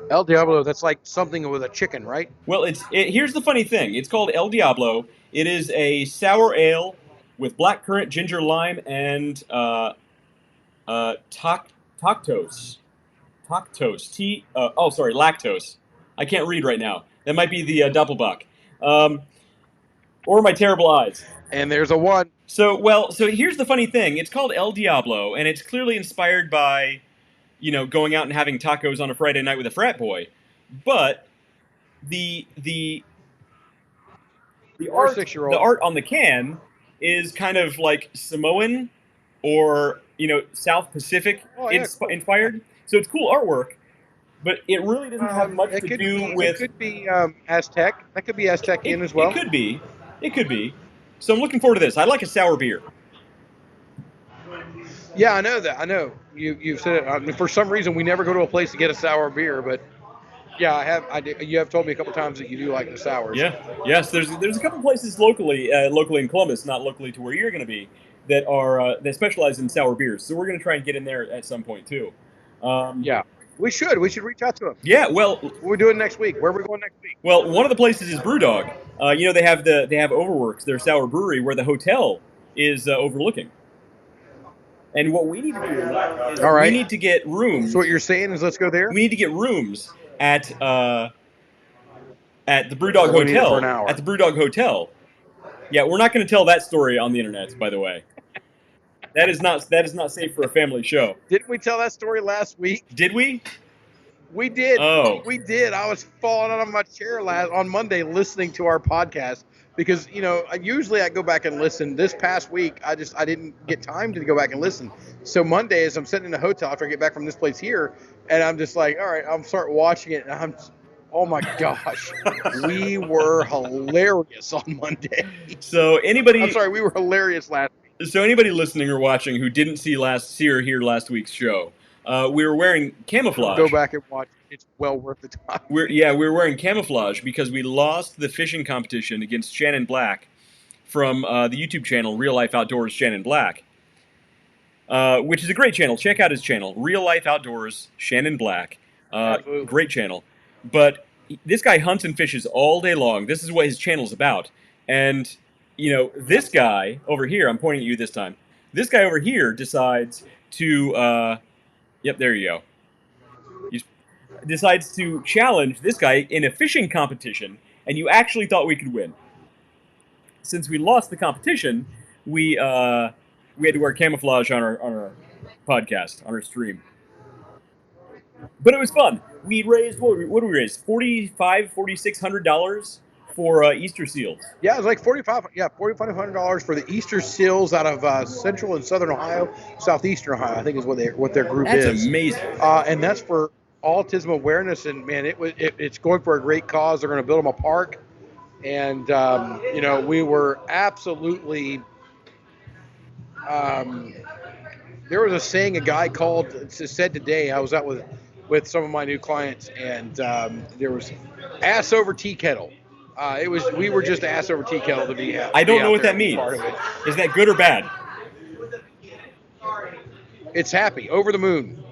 El Diablo, that's like something with a chicken, right? Well, here's the funny thing. It's called El Diablo. It is a sour ale with blackcurrant, ginger, lime, and lactose. Lactose. I can't read right now. That might be the Doppelbock. Or my terrible eyes. And there's a one. So here's the funny thing. It's called El Diablo, and it's clearly inspired by, going out and having tacos on a Friday night with a frat boy. But the art on the can is kind of like Samoan or, South Pacific inspired. So it's cool artwork. But it really doesn't have much to do with... It could be Aztec. That could be Aztecian as well. It could be. It could be. So I'm looking forward to this. I like a sour beer. Yeah, I know that. I know. You've said it. For some reason, we never go to a place to get a sour beer, but yeah, I have. You have told me a couple times that you do like the sours. Yeah. Yes, there's a couple places locally in Columbus, not locally to where you're going to be, that specialize in sour beers. So we're going to try and get in there at some point too. Yeah. We should reach out to them. Yeah, well, we're doing next week. Where are we going next week? Well, one of the places is Brewdog. They have Overworks, their sour brewery, where the hotel is overlooking. And what we need to do is we need to get rooms. So what you're saying is let's go there? We need to get rooms at the Brewdog Hotel. For an hour. At the Brewdog Hotel. Yeah, we're not going to tell that story on the internet, by the way. That is not safe for a family show. Didn't we tell that story last week? Did we? We did. Oh. We did. I was falling out of my chair on Monday listening to our podcast because, usually I go back and listen. This past week, I didn't get time to go back and listen. So Monday, as I'm sitting in the hotel after I get back from this place here, and I'm just like, all right, I'm start watching it, and oh my gosh, we were hilarious on Monday. So we were hilarious last week. So anybody listening or watching who didn't see or hear last week's show, we were wearing camouflage. Go back and watch. It's well worth the time. We were wearing camouflage because we lost the fishing competition against Shannon Black from the YouTube channel Real Life Outdoors Shannon Black, which is a great channel. Check out his channel, Real Life Outdoors Shannon Black. Great channel. But this guy hunts and fishes all day long. This is what his channel's about. And this guy over here, I'm pointing at you this time. This guy over here decides to, yep, there you go. He decides to challenge this guy in a fishing competition, and you actually thought we could win. Since we lost the competition, we had to wear camouflage on our podcast, on our stream. But it was fun. We raised, what did we raise? $4,600 for Easter seals. Yeah, it was like $4,500 for the Easter seals out of Central and Southern Ohio, Southeastern Ohio, I think is what their group is. That's amazing. And that's for autism awareness, and man, it's going for a great cause. They're going to build them a park, and we were absolutely. There was a saying a guy said today. I was out with some of my new clients, and there was ass over tea kettle. We were just ass over tea kettle to be. I don't know what that means. Is that good or bad? It's happy, over the moon.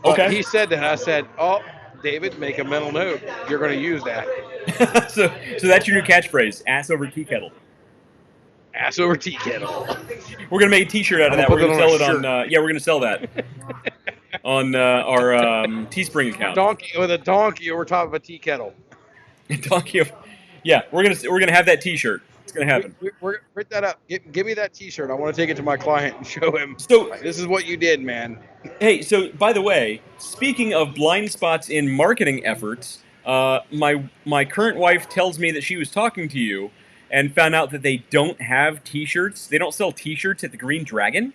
Okay. He said that. I said, "Oh, David, make a mental note. You're going to use that." so that's your new catchphrase: ass over tea kettle. Ass over tea kettle. We're gonna make a T-shirt out of that. We're gonna sell it on. We're gonna sell that on our Teespring account. A donkey over top of a tea kettle. Donkey. Yeah, we're gonna have that T-shirt. It's going to happen. We're print that up. Give me that T-shirt. I want to take it to my client and show him. So like, this is what you did, man. Hey, so by the way, speaking of blind spots in marketing efforts, my current wife tells me that she was talking to you and found out that they don't have T-shirts. They don't sell T-shirts at the Green Dragon.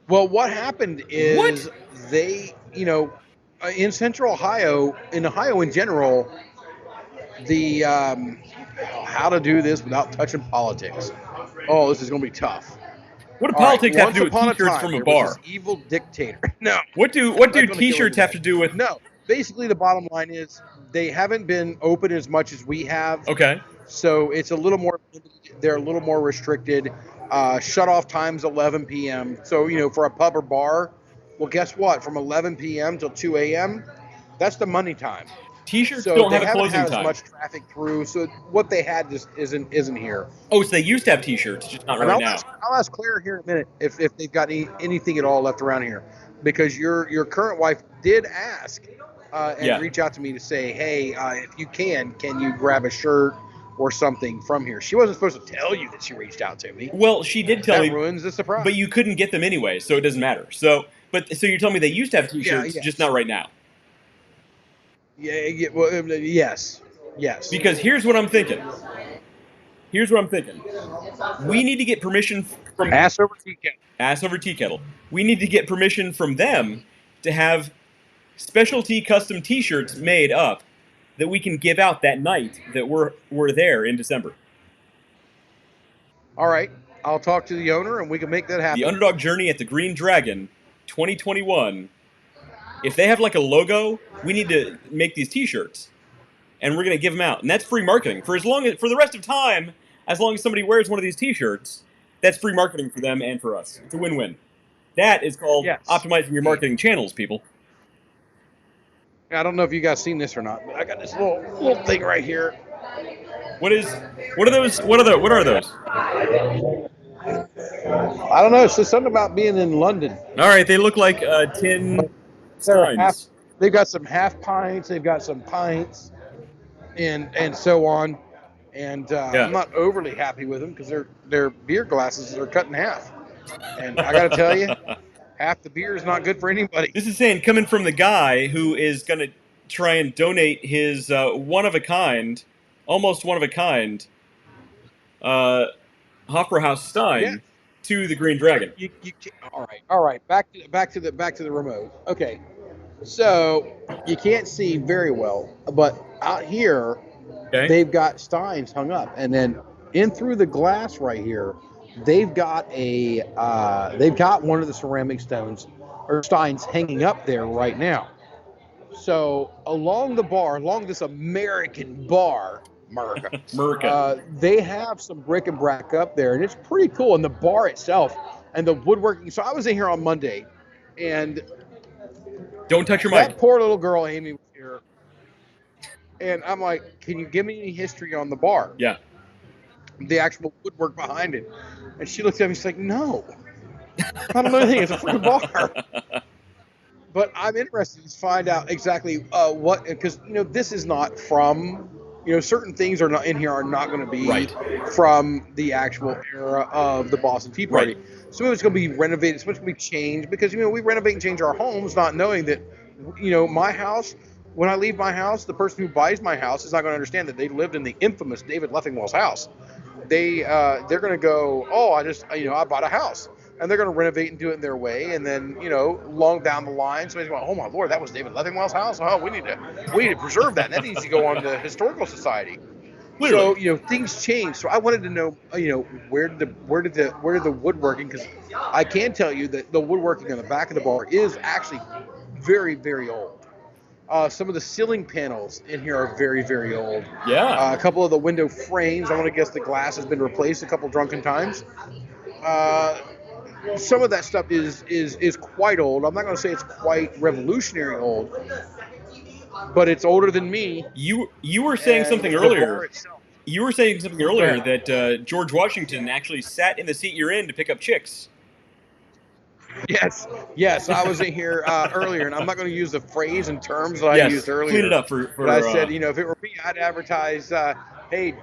Well, what happened is they, in Central Ohio, in Ohio in general, the how to do this without touching politics. Oh, this is going to be tough. What do politics have to do with T-shirts from a bar? Was this evil dictator. No. What do T-shirts have to do with? No. Basically, the bottom line is they haven't been open as much as we have. Okay. So it's a little more. They're a little more restricted. Shut off times 11 p.m. So for a pub or bar, well, guess what? From 11 p.m. till 2 a.m., that's the money time. T-shirts don't have a closing time. As much traffic through, so what they had just isn't here. Oh, so they used to have T-shirts, just not right now. I'll ask Claire here in a minute if they've got anything at all left around here, because your current wife did ask and reach out to me to say, hey, if you can you grab a shirt or something from here? She wasn't supposed to tell you that she reached out to me. Well, she did tell me. That ruins the surprise. But you couldn't get them anyway, so it doesn't matter. So you're telling me they used to have T-shirts, just not right now. Yeah, well, yes. Because here's what I'm thinking. We need to get permission from Ass over tea kettle. Ass over tea kettle. We need to get permission from them to have specialty custom T-shirts made up that we can give out that night that we're there in December. All right, I'll talk to the owner and we can make that happen. The Underdog Journey at the Green Dragon, 2021. If they have like a logo, we need to make these T-shirts, and we're going to give them out, and that's free marketing for the rest of time. As long as somebody wears one of these T-shirts, that's free marketing for them and for us. It's a win-win. That is called optimizing your marketing channels, people. I don't know if you guys seen this or not, but I got this little thing right here. What are those? What are those? I don't know. It's just something about being in London. All right, they look like tin steins. They've got some half pints. They've got some pints, and so on. And I'm not overly happy with them because their beer glasses are cut in half. And I got to tell you, half the beer is not good for anybody. This is saying coming from the guy who is going to try and donate his almost one-of-a-kind Hofbrauhaus Stein to the Green Dragon. All right. Back to the remote. Okay, so you can't see very well, but out here, they've got steins hung up, and then in through the glass right here, they've got one of the ceramic stones or steins hanging up there right now. So along this American bar, they have some bric and brac up there, and it's pretty cool. And the bar itself and the woodworking. So I was in here on Monday, and don't touch your mic. That poor little girl Amy was here, and I'm like, "Can you give me any history on the bar?" Yeah. The actual woodwork behind it, and she looked at me. She's like, "No, I don't know anything. It's a freaking bar." But I'm interested to find out exactly what, because this is not from. Certain things are not in here are not going to be from the actual era of the Boston Tea Party. Right. Some of it's going to be renovated. Some of it's going to be changed because we renovate and change our homes, not knowing that my house. When I leave my house, the person who buys my house is not going to understand that they lived in the infamous David Leffingwell's house. They're going to go, oh, I bought a house. And they're going to renovate and do it in their way. And then, long down the line, somebody's going, oh, my Lord, that was David Leffingwell's house? Oh, we need to preserve that. And that needs to go on to Historical Society. Literally. So, things change. So I wanted to know, where did the woodworking, because I can tell you that the woodworking on the back of the bar is actually very, very old. Some of the ceiling panels in here are very, very old. Yeah. A couple of the window frames, I want to guess the glass has been replaced a couple drunken times. Some of that stuff is quite old. I'm not going to say it's quite revolutionary old, but it's older than me. You were saying something earlier. You were saying something earlier that George Washington actually sat in the seat you're in to pick up chicks. Yes, I was in here earlier, and I'm not going to use the phrase and terms that I used earlier. Clean it up for but I said, if it were me, I'd advertise, hey,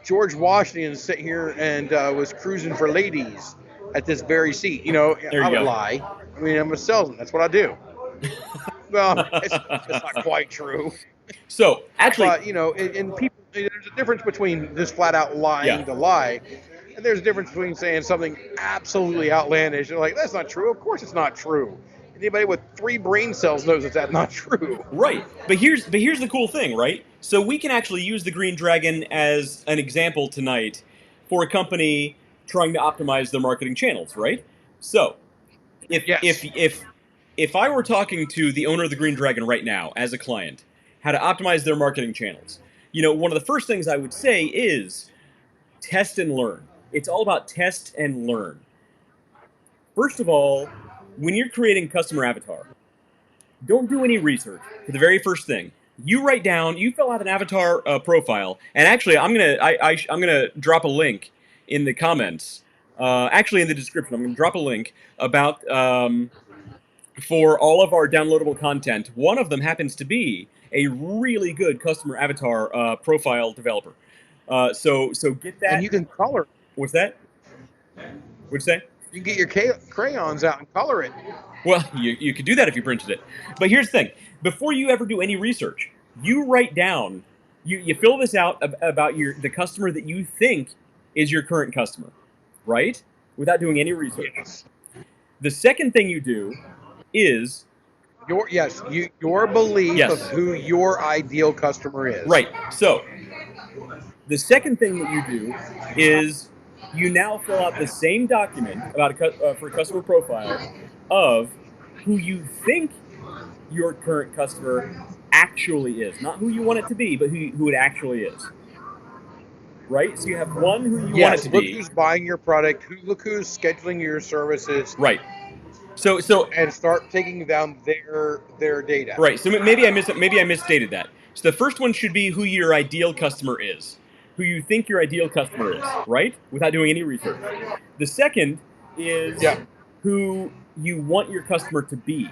George Washington sit here and was cruising for ladies at this very seat. You know, There I you would go. lie. I mean, I'm a salesman. That's what I do. Well, it's not quite true. So actually, But you know, in people, there's a difference between just flat out lying Yeah. to lie, and there's a difference between saying something absolutely outlandish. You're like, that's not true. Of course, it's not true. Anybody with 3 brain cells knows that that's not true. right. But here's the cool thing, right? So we can actually use the Green Dragon as an example tonight for a company trying to optimize their marketing channels, right? So if Yes. if I were talking to the owner of the Green Dragon right now as a client, how to optimize their marketing channels, one of the first things I would say is test and learn. It's all about test and learn. First of all, when you're creating customer avatar, don't do any research for the very first thing. You fill out an avatar profile, and actually, I'm gonna drop a link in the comments. Actually, in the description, I'm gonna drop a link about for all of our downloadable content. One of them happens to be a really good customer avatar profile developer. So get that. And you can color. What's that? What'd you say? You can get your crayons out and color it. Well, you could do that if you printed it. But here's the thing. Before you ever do any research, you write down, you fill this out about the customer that you think is your current customer, right? Without doing any research. Yes. The second thing you do is your belief Yes. of who your ideal customer is. right. So the second thing that you do is you now fill out the same document about for a customer profile of who you think your current customer actually is. Not who you want it to be, but who it actually is. Right? So you have one who you want it to look be. who's buying your product. Look who's scheduling your services. Right. So and start taking down their data. Right. So maybe I misstated that. So the first one should be who your ideal customer is, who you think your ideal customer is, right? Without doing any research. The second is who you want your customer to be,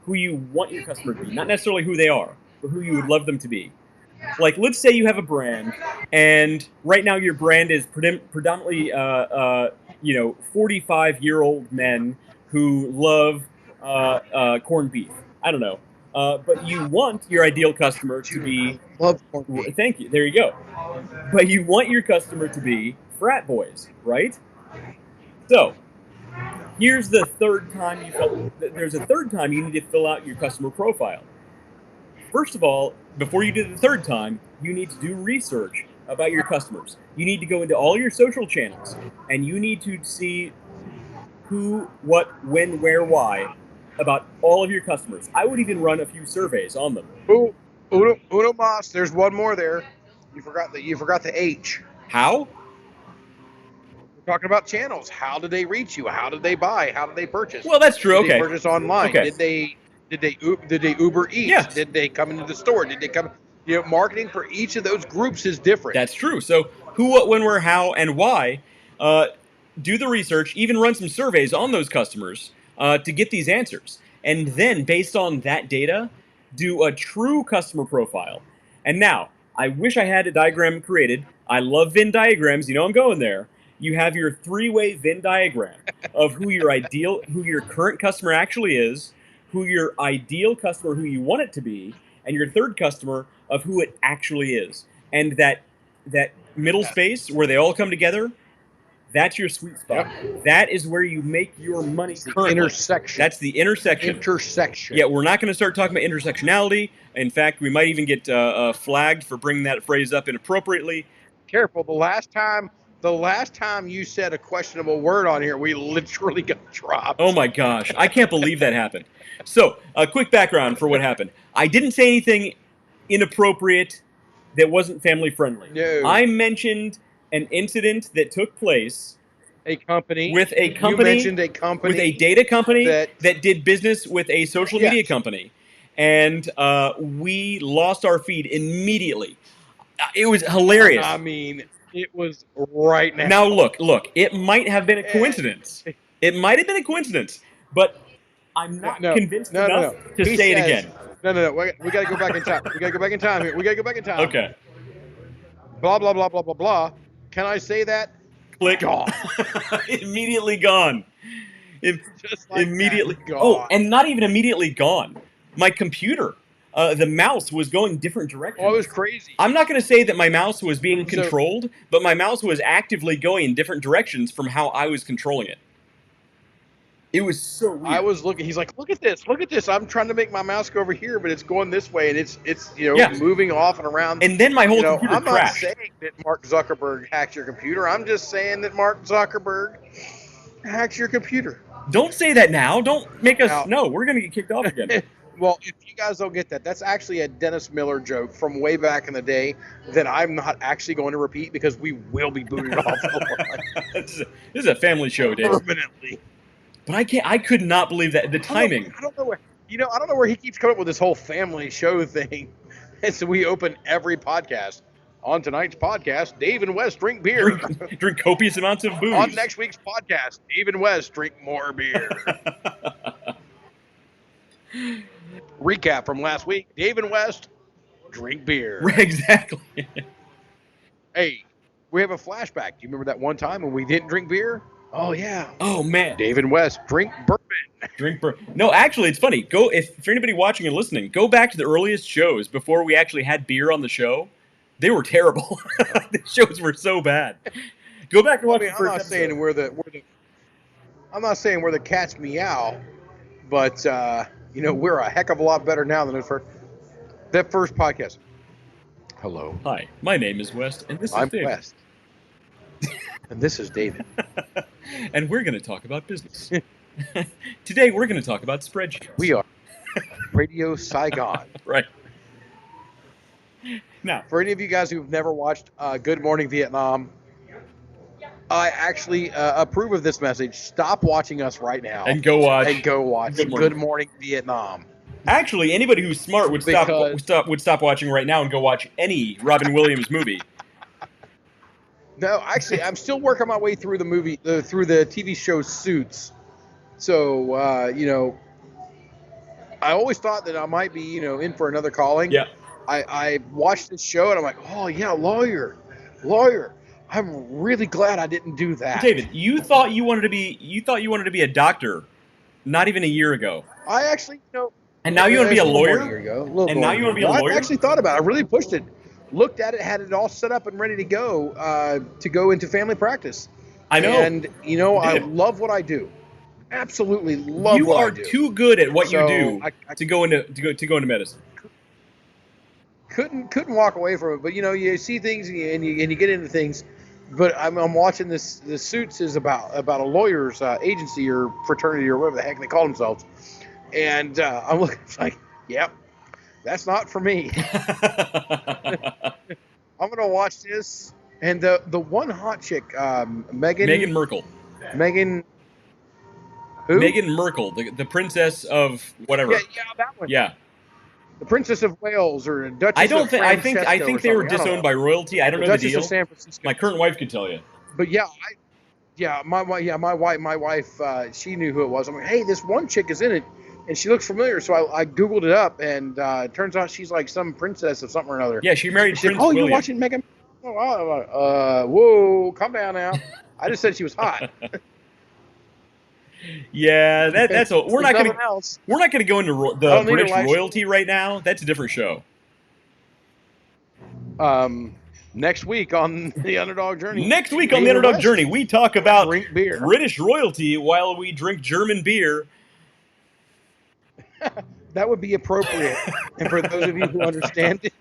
who you want your customer to be, not necessarily who they are, but who you would love them to be. Like, let's say you have a brand, and right now your brand is predominantly, 45-year-old men who love corned beef. I don't know. But you want your ideal customer to be. Love corned beef. Thank you. There you go. But you want your customer to be frat boys, right? So here's the third time there's a third time you need to fill out your customer profile. First of all, before you do the third time, you need to do research about your customers. You need to go into all your social channels, and you need to see who, what, when, where, why about all of your customers. I would even run a few surveys on them. Uno mas. There's one more there. You forgot the H. How? We're talking about channels. How did they reach you? How did they buy? How did they purchase? Well, that's true. Did Okay. they purchase online? Okay. Did they Uber Eats? Yes. Did they come into the store? Did they come? Marketing for each of those groups is different. That's true. So who, what, when, where, how, and why. Do the research. Even run some surveys on those customers to get these answers. And then, based on that data, do a true customer profile. And now, I wish I had a diagram created. I love Venn diagrams. You know I'm going there. You have your 3-way Venn diagram of who your current customer actually is, who your ideal customer, who you want it to be, and your third customer of who it actually is. And that middle space where they all come together, that's your sweet spot. Yep. That is where you make your money currently. Intersection. That's the intersection. Intersection. Yeah, we're not going to start talking about intersectionality. In fact, we might even get flagged for bringing that phrase up inappropriately. Careful. The last time you said a questionable word on here, we literally got dropped. Oh my gosh, I can't believe that happened. So, a quick background for what happened. I didn't say anything inappropriate that wasn't family friendly. No. I mentioned an incident that took place with a company with a data company that did business with a social media company, and we lost our feed immediately. It was hilarious. I mean, it was right now. Now look, it might have been a coincidence. It might have been a coincidence, but I'm not convinced enough to say it again. No. We got to go back in time. We got to go back in time here. We got to go back in time. Okay. Blah, blah, blah, blah, blah, blah. Can I say that? Click. Gone. Immediately gone. Just like Immediately. that, gone. Oh, and not even immediately gone. My computer, the mouse was going different directions. Oh, it was crazy. I'm not going to say that my mouse was being controlled, but my mouse was actively going in different directions from how I was controlling it. It was so weird. I was looking. He's like, look at this. Look at this. I'm trying to make my mouse go over here, but it's going this way, and it's moving off and around. And then my whole computer I'm crashed. not saying that Mark Zuckerberg hacked your computer. I'm just saying that Mark Zuckerberg hacked your computer. Don't say that now. Don't make us. No, we're going to get kicked off again. Well, if you guys don't get that, that's actually a Dennis Miller joke from way back in the day that I'm not actually going to repeat because we will be booted off the line. This is a family show, Dave. Permanently. But I could not believe that the timing. I don't know where. I don't know where he keeps coming up with this whole family show thing. And so we open every podcast. On tonight's podcast, Dave and Wes drink beer. Drink copious amounts of booze. On next week's podcast, Dave and Wes drink more beer. Recap from last week: Dave and West drink beer. Exactly. Hey, we have a flashback. Do you remember that one time when we didn't drink beer? Oh yeah. Oh man. Dave and West drink bourbon. Drink bourbon. No, actually, it's funny. If for anybody watching and listening, go back to the earliest shows before we actually had beer on the show. They were terrible. The shows were so bad. Go back and watch the first episode. I'm not saying we're the cat's meow, but we're a heck of a lot better now than that first podcast. Hello. Hi, my name is West, and this is David. I'm West. And this is David. And we're going to talk about business. Today, we're going to talk about spreadsheets. We are Radio Saigon. Right. Now, for any of you guys who've never watched Good Morning Vietnam, I actually approve of this message. Stop watching us right now. And go watch Good Morning Vietnam. Actually, anybody who's smart would stop watching right now and go watch any Robin Williams movie. No, actually, I'm still working my way through the movie, through the TV show Suits. So, I always thought that I might be, in for another calling. Yeah. I watched this show and I'm like, oh yeah, lawyer. I'm really glad I didn't do that. David, you thought you wanted to be a doctor, not even a year ago. I actually, and now you want to be a lawyer. And now you want to be a lawyer. I actually thought about it. I really pushed it. Looked at it, had it all set up and ready to go into family practice. I know. And I love what I do. Absolutely love what I do. You are too good at what you do to go into medicine. Couldn't walk away from it, but you see things and you get into things. But I'm watching this. The Suits is about a lawyer's agency or fraternity or whatever the heck they call themselves, and I'm looking like, yep, that's not for me. I'm gonna watch this, and the one hot chick, Meghan Merkel. Meghan. Who? Meghan Merkel, the princess of whatever. Yeah, that one. Yeah. The Princess of Wales or Duchess I don't think. of I think they were disowned by royalty. I don't know the deal. Of San Francisco. My current wife could tell you. But my wife, she knew who it was. I'm like, hey, this one chick is in it, and she looks familiar. So I googled it up, and it turns out she's like some princess of something or another. Yeah, she married Prince William. You're watching Meghan? Whoa, calm down now. I just said she was hot. Yeah, that's all. We're not going to go into the British royalty right now. That's a different show. Next week on the Underdog Journey. Next week on the Underdog Journey, we talk about British royalty while we drink German beer. That would be appropriate. And for those of you who understand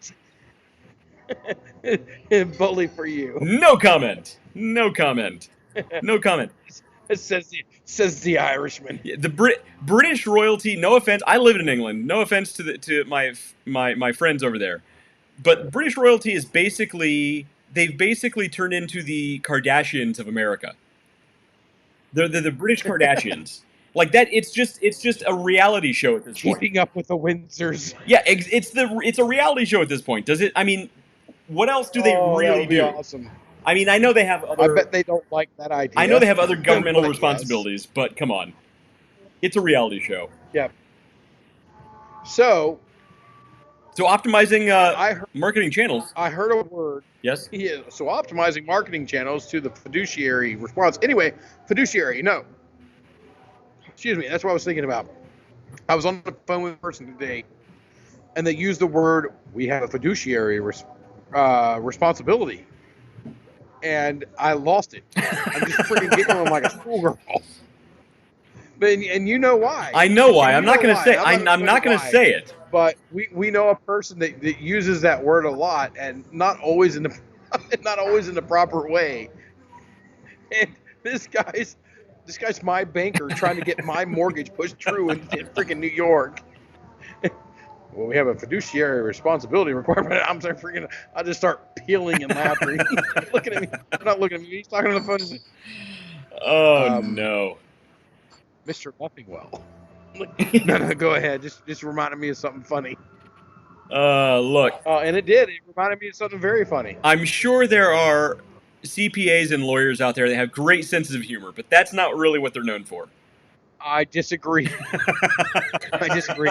it, bully for you. No comment. No comment. No comment. It says the Irishman. Yeah, the British royalty. No offense, I live in England. No offense to my friends over there, but British royalty is they've basically turned into the Kardashians of America. They're the British Kardashians. Like that, it's just a reality show at this point. Keeping up with the Windsors. Yeah, it's a reality show at this point. Does it? I mean, what else do they really do? Awesome. I mean, I know they have other... I bet they don't like that idea. I know they have other governmental responsibilities, but come on. It's a reality show. Yeah. So So optimizing marketing channels. I heard a word. Yes. Yeah. So optimizing marketing channels to the fiduciary response. Anyway, fiduciary. No. Excuse me. That's what I was thinking about. I was on the phone with a person today, and they used the word, "We have a fiduciary responsibility," and I lost it. I'm just freaking giggling like a schoolgirl. And you know why? I know why. I'm not going to say. I'm not going to say it. But we know a person that uses that word a lot, and not always in the proper way. And this guy's my banker trying to get my mortgage pushed through in freaking New York. Well, we have a fiduciary responsibility requirement. I'm sorry, freaking. I just start peeling and laughing. Looking at me. I'm not looking at me. He's talking on the phone. Oh no, Mr. Leffingwell. No, go ahead. Just reminded me of something funny. Look. And it did. It reminded me of something very funny. I'm sure there are CPAs and lawyers out there that have great senses of humor, but that's not really what they're known for. I disagree. I disagree.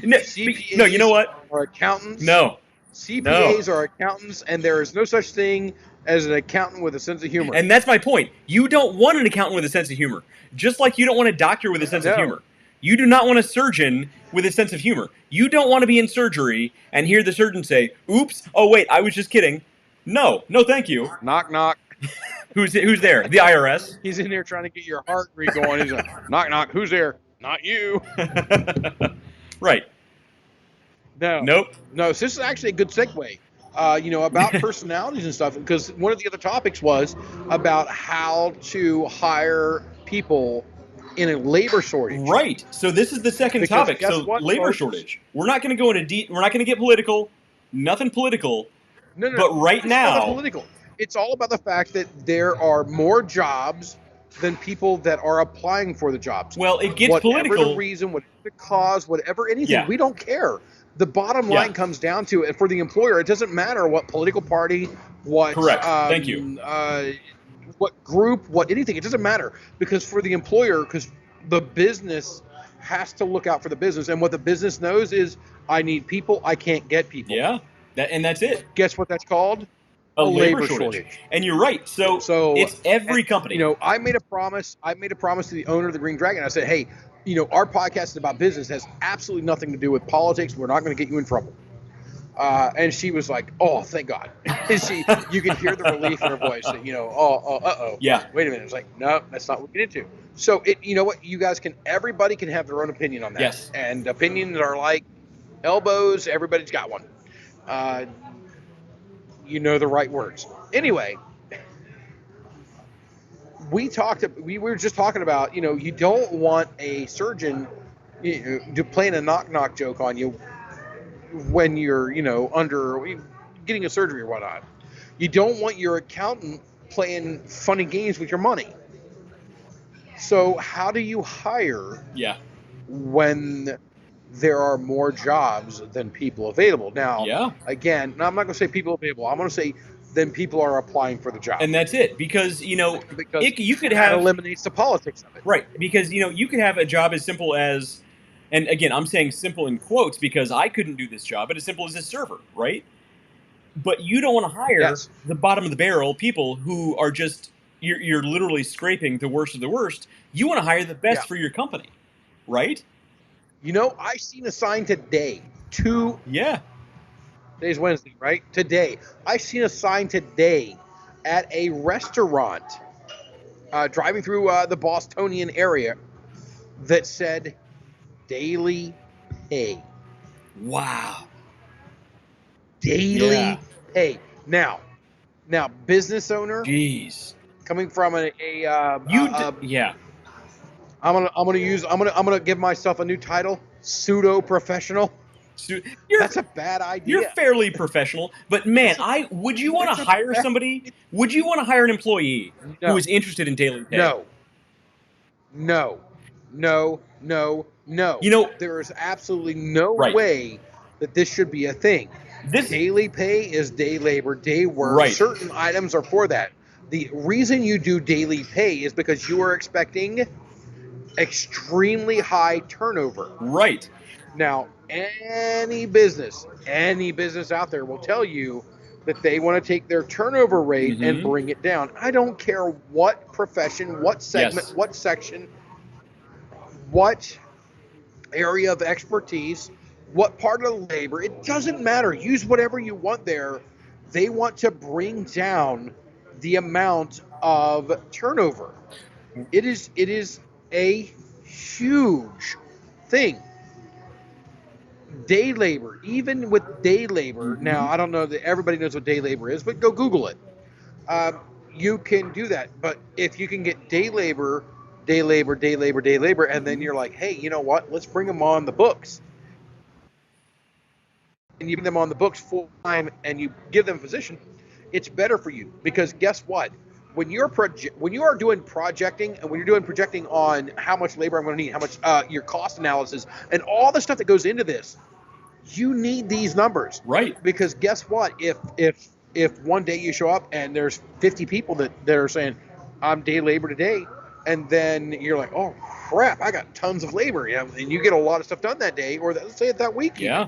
No, CPAs no, you know what? Are accountants. No. CPAs are accountants, and there is no such thing as an accountant with a sense of humor. And that's my point. You don't want an accountant with a sense of humor. Just like you don't want a doctor with a sense of humor. You do not want a surgeon with a sense of humor. You don't want to be in surgery and hear the surgeon say, "Oops, oh wait, I was just kidding." No, thank you. Knock, knock. Who's there? The IRS? He's in there trying to get your heart rate going. He's like, knock, knock. Who's there? Not you. Right. No. Nope. No, so this is actually a good segue. About personalities and stuff, because one of the other topics was about how to hire people in a labor shortage. Right. So this is the second topic. So labor shortage. We're not going to go into we're not going to get political. Nothing political. No. But right now, not political. It's all about the fact that there are more jobs than people that are applying for the jobs. Well, it gets whatever political. Whatever the reason, whatever the cause, whatever anything, we don't care. The bottom line comes down to it for the employer. It doesn't matter what political party, what correct. Thank you. What group, what anything. It doesn't matter, because for the employer, because the business has to look out for the business, and what the business knows is, I need people. I can't get people. Yeah, that's it. Guess what that's called? A labor shortage. And you're right. So it's every company. I made a promise. To the owner of the Green Dragon. I said, hey, our podcast is about business. It has absolutely nothing to do with politics. We're not going to get you in trouble. And she was like, oh, thank God. And you can hear the relief in her voice. That, uh-oh. Yeah. Wait a minute. It's like, no, that's not what we get into. So you know what? You guys everybody can have their own opinion on that. Yes. And opinions are like elbows. Everybody's got one. The right words. Anyway, we were just talking about, you don't want a surgeon playing a knock-knock joke on you when you're, under getting a surgery or whatnot. You don't want your accountant playing funny games with your money. So how do you hire when there are more jobs than people available? Now, again, I'm not going to say people available. I'm going to say then people are applying for the job. And that's it. Because, you could have... That eliminates the politics of it. Right. Because, you could have a job as simple as... And again, I'm saying simple in quotes because I couldn't do this job, but as simple as a server, right? But you don't want to hire the bottom of the barrel people who are just... You're literally scraping the worst of the worst. You want to hire the best for your company, right? I seen a sign today. Today's Wednesday, right? Today. I seen a sign today at a restaurant driving through the Bostonian area that said daily pay. Wow. Daily pay. Now, business owner. Jeez. Coming from I'm gonna give myself a new title, pseudo professional. That's a bad idea. You're fairly professional, but man, would you want to hire somebody? Would you want to hire an employee who is interested in daily pay? No. There is absolutely no way that this should be a thing. Daily pay is day labor, day work. Right. Certain items are for that. The reason you do daily pay is because you are expecting extremely high turnover. Right. Now, any business out there will tell you that they want to take their turnover rate and bring it down. I don't care what profession, what segment, what section, what area of expertise, what part of labor. It doesn't matter. Use whatever you want there. They want to bring down the amount of turnover. It is a huge thing. Day labor, even with day labor. Now, I don't know that everybody knows what day labor is, but go Google it. You can do that. But if you can get day labor, and then you're like, hey, you know what? Let's bring them on the books. And you bring them on the books full time and you give them a position, it's better for you. Because guess what? When you are doing projecting and when you're doing projecting on how much labor I'm going to need, how much your cost analysis and all the stuff that goes into this, you need these numbers. Right. Because guess what? If one day you show up and there's 50 people that are saying, I'm day labor today, and then you're like, oh crap, I got tons of labor, and you get a lot of stuff done that day, or let's say it that week. Yeah.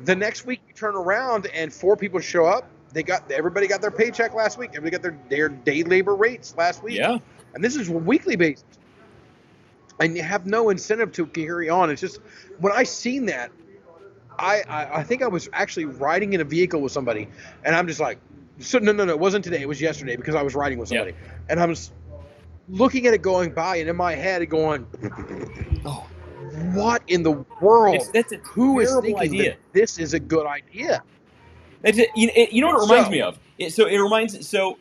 The next week you turn around and 4 people show up. Everybody got their paycheck last week. Everybody got their day labor rates last week. Yeah. And this is a weekly basis. And you have no incentive to carry on. It's just when I seen that, I think I was actually riding in a vehicle with somebody, and I'm just like, no, it wasn't today. It was yesterday because I was riding with somebody, and I was looking at it going by, and in my head going, oh, what in the world? Who is thinking that this is a good idea? You know what it reminds me of? So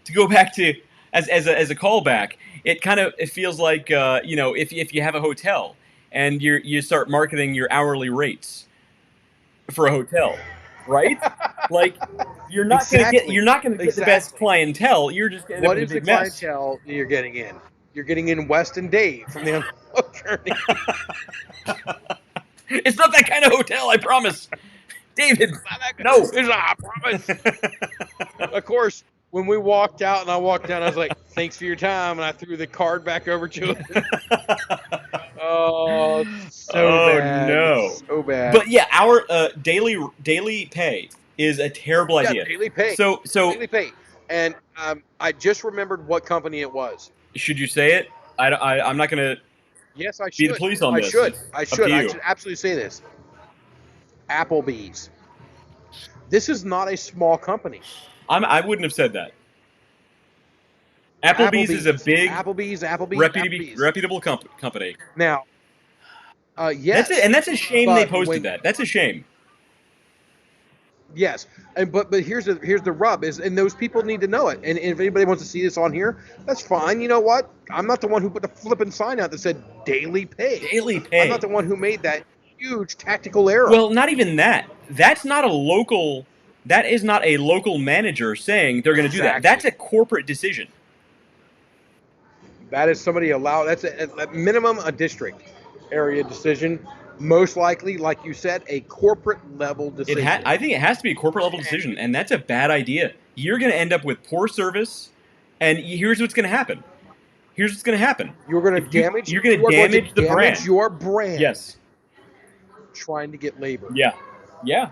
to go back to as a callback, it feels like if you have a hotel and you start marketing your hourly rates for a hotel, right? Like you're not going to get the best clientele. You're just going to what is the clientele you're getting in? You're getting in West and Dave from the Underdog Journey. It's not that kind of hotel, I promise. David, no. It's not, I promise. Of course, when we walked out and I walked down, I was like, thanks for your time. And I threw the card back over to him. Oh, bad. No. So bad. But yeah, our daily pay is a terrible idea. Daily pay. So daily pay. And I just remembered what company it was. Should you say it? I'm not going to Yes, I should. be the police on this. I should absolutely say this. Applebee's. This is not a small company. I wouldn't have said that. Applebee's is a big reputable company. Now, yes. That's a shame they posted that. That's a shame. Yes, but here's the rub is, and those people need to know it. And if anybody wants to see this on here, that's fine. You know what? I'm not the one who put the flipping sign out that said daily pay. Daily pay. I'm not the one who made that huge tactical error. Well, not even that. That is not a local manager saying they're going to do that. That's a corporate decision. That is somebody that's at minimum a district area decision. Most likely, like you said, a corporate level decision. I think it has to be a corporate level decision, and that's a bad idea. You're going to end up with poor service, and here's what's going to happen. You're going to damage. You're going to damage the brand. Your brand. Yes. Trying to get labor. Yeah.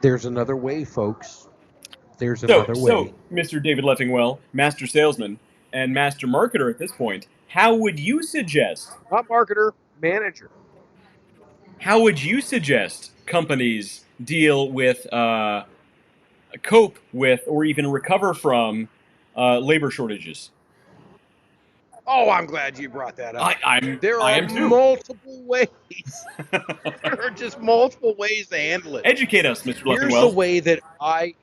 There's another way, folks. There's another way. So, Mr. David Leffingwell, master salesman and master marketer at this point, how would you suggest? Not marketer, manager. How would you suggest companies deal with, cope with, or even recover from labor shortages? Oh, I'm glad you brought that up. There are multiple ways. There are just multiple ways to handle it. Educate us, Mr. Leffingwell.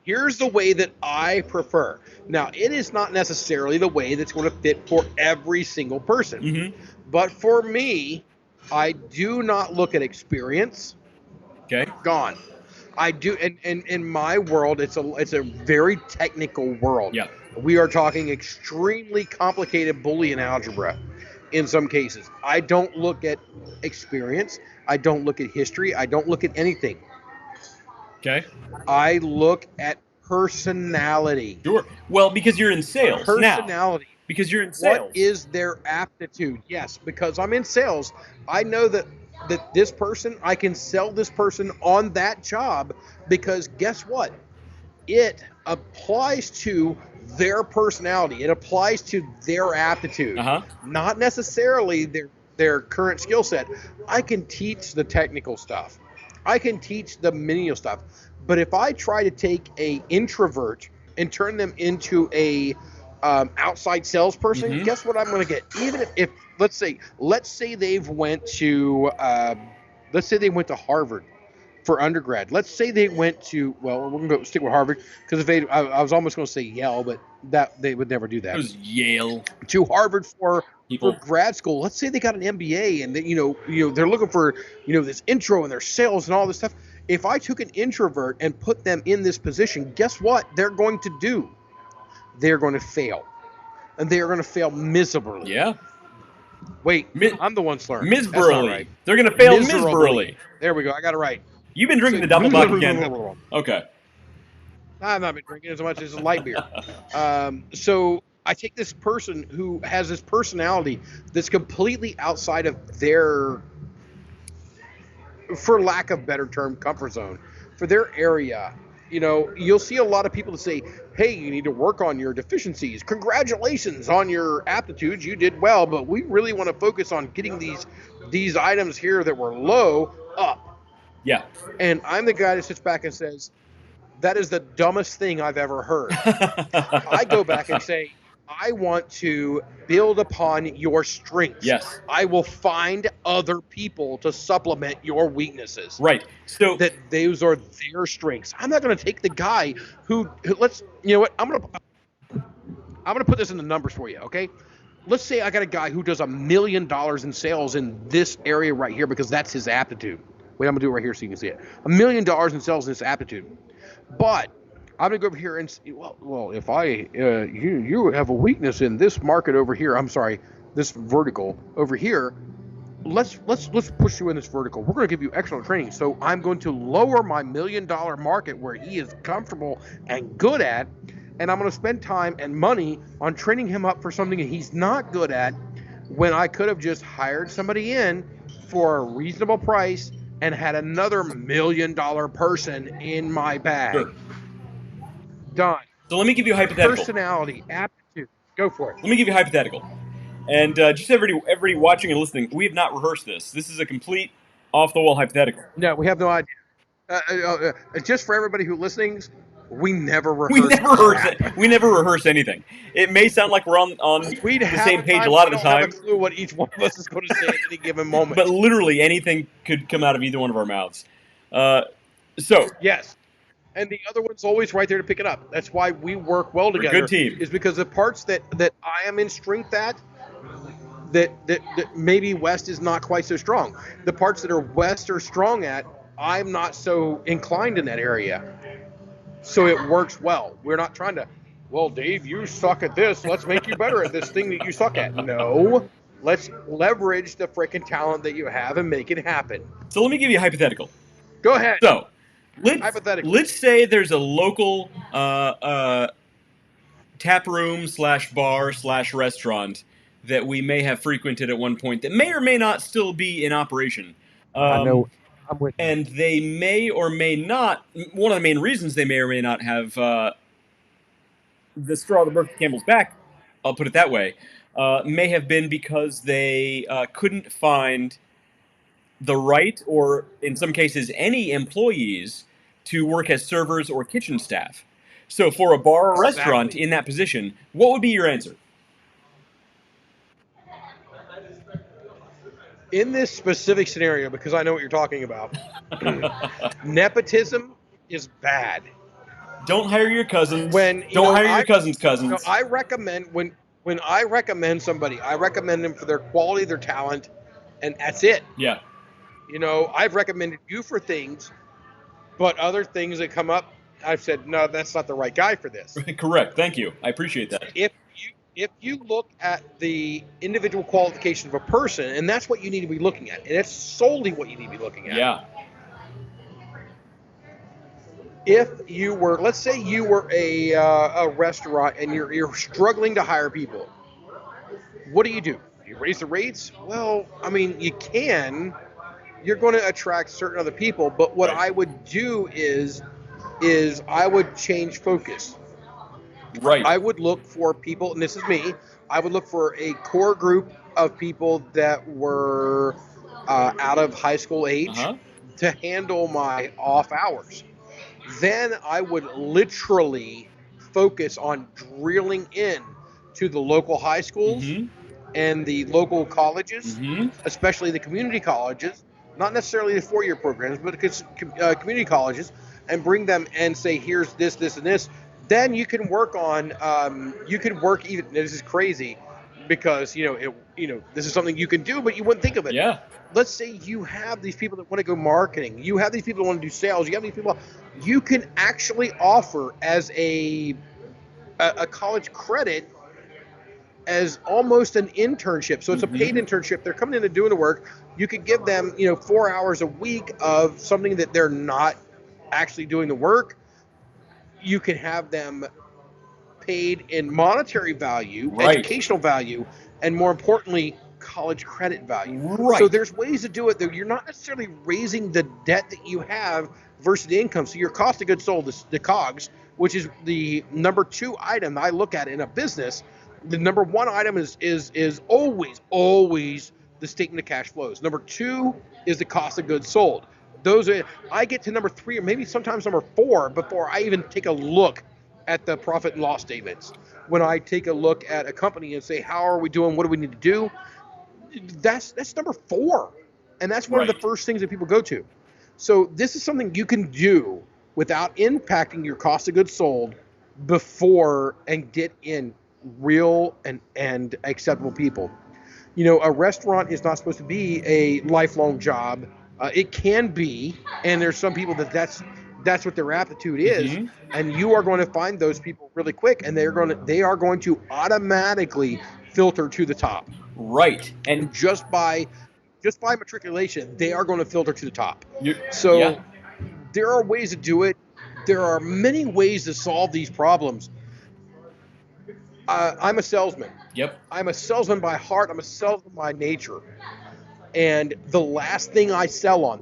Here's the way that I prefer. Now, it is not necessarily the way that's going to fit for every single person. Mm-hmm. But for me, I do not look at experience. Okay. Gone. I do, and in my world, it's a very technical world. Yeah. We are talking extremely complicated Boolean algebra in some cases. I don't look at experience. I don't look at history. I don't look at anything. Okay. I look at personality. Sure. Well, because you're in sales personality. Because you're in sales. What is their aptitude? Yes, because I'm in sales. I know that that this person, I can sell this person on that job because guess what? It applies to their personality. It applies to their aptitude, not necessarily their current skill set. I can teach the technical stuff. I can teach the menial stuff. But if I try to take a introvert and turn them into a outside salesperson, guess what I'm going to get? Even if let's say they've went to Harvard for undergrad. Let's say they went to, well, we're going to go stick with Harvard because if I was almost going to say Yale, but that they would never do that. It was Yale. To Harvard for grad school. Let's say they got an MBA and they, they're looking for this intro and their sales and all this stuff. If I took an introvert and put them in this position, guess what they're going to do? They're going to fail, and they are going to fail miserably. Yeah. Wait, I'm the one slurring. Miserably. Right. They're going to fail miserably. There we go. I got it right. You've been drinking the Doppelbock again. Okay. I've not been drinking as much as a light beer. So I take this person who has this personality that's completely outside of their, for lack of better term, comfort zone, for their area. You'll see a lot of people that say, hey, you need to work on your deficiencies. Congratulations on your aptitudes. You did well, but we really want to focus on getting these items here that were low up. Yeah. And I'm the guy that sits back and says, that is the dumbest thing I've ever heard. I go back and say, I want to build upon your strengths. Yes. I will find other people to supplement your weaknesses. Right. So that those are their strengths. I'm not going to take the guy who let's, what, I'm going to put this in the numbers for you, okay? Let's say I got a guy who does $1 million in sales in this area right here because that's his aptitude. Wait, I'm going to do it right here so you can see it. $1 million in sales in this aptitude. But I'm gonna go over here and see, well, if you have a weakness in this market over here, I'm sorry, this vertical over here, let's push you in this vertical. We're gonna give you excellent training. So I'm going to lower my $1 million market where he is comfortable and good at, and I'm gonna spend time and money on training him up for something that he's not good at, when I could have just hired somebody in for a reasonable price and had another $1 million person in my bag. Sure. Done. So let me give you a hypothetical. Personality, aptitude. Go for it. Let me give you a hypothetical. And just everybody watching and listening, we have not rehearsed this. This is a complete off-the-wall hypothetical. No, we have no idea. Just for everybody who listens, we never rehearse. We never rehearse anything. It may sound like we're on the same page a lot of the time. We don't have a clue what each one of us is going to say at any given moment. But literally anything could come out of either one of our mouths. So yes. And the other one's always right there to pick it up. That's why we work well together. Good team. Is because the parts that I am in strength at, that maybe West is not quite so strong. The parts that are West are strong at, I'm not so inclined in that area. So it works well. We're not trying to, well, Dave, you suck at this. Let's make you better at this thing that you suck at. No. Let's leverage the freaking talent that you have and make it happen. So let me give you a hypothetical. Go ahead. So let's say there's a local tap room / bar / restaurant that we may have frequented at one point that may or may not still be in operation. I know. I'm with you. And they may or may not, one of the main reasons they may or may not have the straw that broke the camel's back, I'll put it that way, may have been because they couldn't find the right, or in some cases any employees to work as servers or kitchen staff. So for a bar or restaurant in that position, what would be your answer? In this specific scenario, because I know what you're talking about, nepotism is bad. Don't hire your cousins. Don't hire your cousins' cousins. I recommend when I recommend somebody, I recommend them for their quality, their talent, and that's it. Yeah. I've recommended you for things, but other things that come up, I've said, no, that's not the right guy for this. Correct. Thank you. I appreciate that. If you look at the individual qualifications of a person, and that's what you need to be looking at, and that's solely what you need to be looking at. Yeah. If you were, let's say you were a restaurant and you're struggling to hire people, what do? You raise the rates? Well, I mean, you can, you're going to attract certain other people. But what I would do is I would change focus. Right. I would look for people, and this is me. I would look for a core group of people that were out of high school age to handle my off hours. Then I would literally focus on drilling in to the local high schools and the local colleges, especially the community colleges, not necessarily the four-year programs, but community colleges, and bring them and say, here's this, this, and this. Then you can work on, even, this is crazy because, this is something you can do, but you wouldn't think of it. Yeah. Let's say you have these people that want to go marketing. You have these people that want to do sales. You have these people. You can actually offer as a college credit as almost an internship. So it's a paid internship. They're coming in and doing the work. You could give them, 4 hours a week of something that they're not actually doing the work. You can have them paid in monetary value, educational value, and more importantly, college credit value. Right. So there's ways to do it that you're not necessarily raising the debt that you have versus the income. So your cost of goods sold, the COGS, which is the number 2 item I look at in a business. The number 1 item is always the statement of cash flows. Number 2 is the cost of goods sold. I get to number 3 or maybe sometimes number 4 before I even take a look at the profit and loss statements. When I take a look at a company and say, how are we doing? What do we need to do? That's number 4. And that's one of the first things that people go to. So this is something you can do without impacting your cost of goods sold before and get in real and acceptable people. A restaurant is not supposed to be a lifelong job. It can be, and there's some people that's what their aptitude is, and you are going to find those people really quick, and they are going to automatically filter to the top. Right. And just by matriculation, they are going to filter to the top. There are ways to do it. There are many ways to solve these problems. I'm a salesman. Yep. I'm a salesman by heart. I'm a salesman by nature. And the last thing I sell on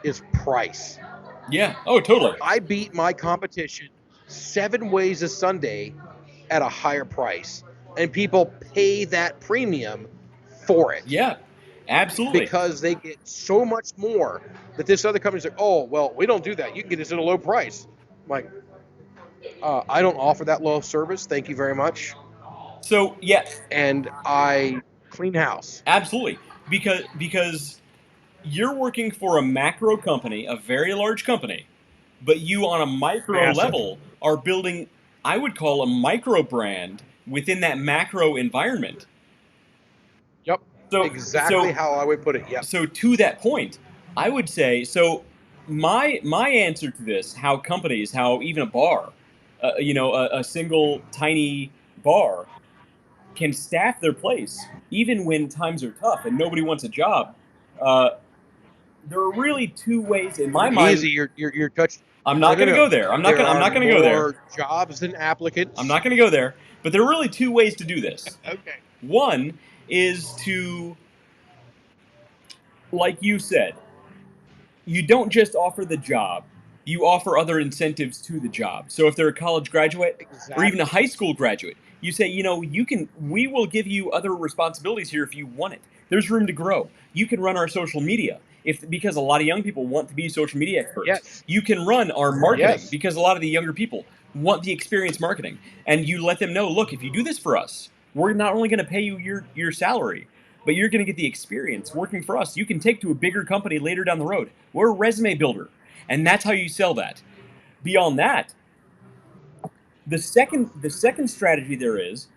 is price. Yeah. Oh, totally. I beat my competition 7 ways a Sunday at a higher price. And people pay that premium for it. Yeah, absolutely. Because they get so much more that this other company's like, oh, well, we don't do that. You can get this at a low price. I'm like, I don't offer that low service. Thank you very much. So, yeah. And I clean house. Absolutely. Because you're working for a macro company, a very large company, but you on a micro level are building, I would call a micro brand within that macro environment. Yep. So exactly how I would put it. Yeah. So to that point, I would say, my answer to this, how even a bar, a single tiny bar can staff their place even when times are tough and nobody wants a job. There are really 2 ways in my mind. Easy, you're touching. I'm not going to go there. I'm not going to go there. More jobs than applicants. I'm not going to go there. But there are really 2 ways to do this. Okay. One is to, like you said, you don't just offer the job. You offer other incentives to the job. So if they're a college graduate or even a high school graduate, you say, we will give you other responsibilities here if you want it. There's room to grow. You can run our social media because a lot of young people want to be social media experts. Yes. You can run our marketing because a lot of the younger people want the experience marketing. And you let them know, look, if you do this for us, we're not only going to pay you your salary, but you're going to get the experience working for us. You can take to a bigger company later down the road. We're a resume builder. And that's how you sell that. Beyond that, the second strategy there is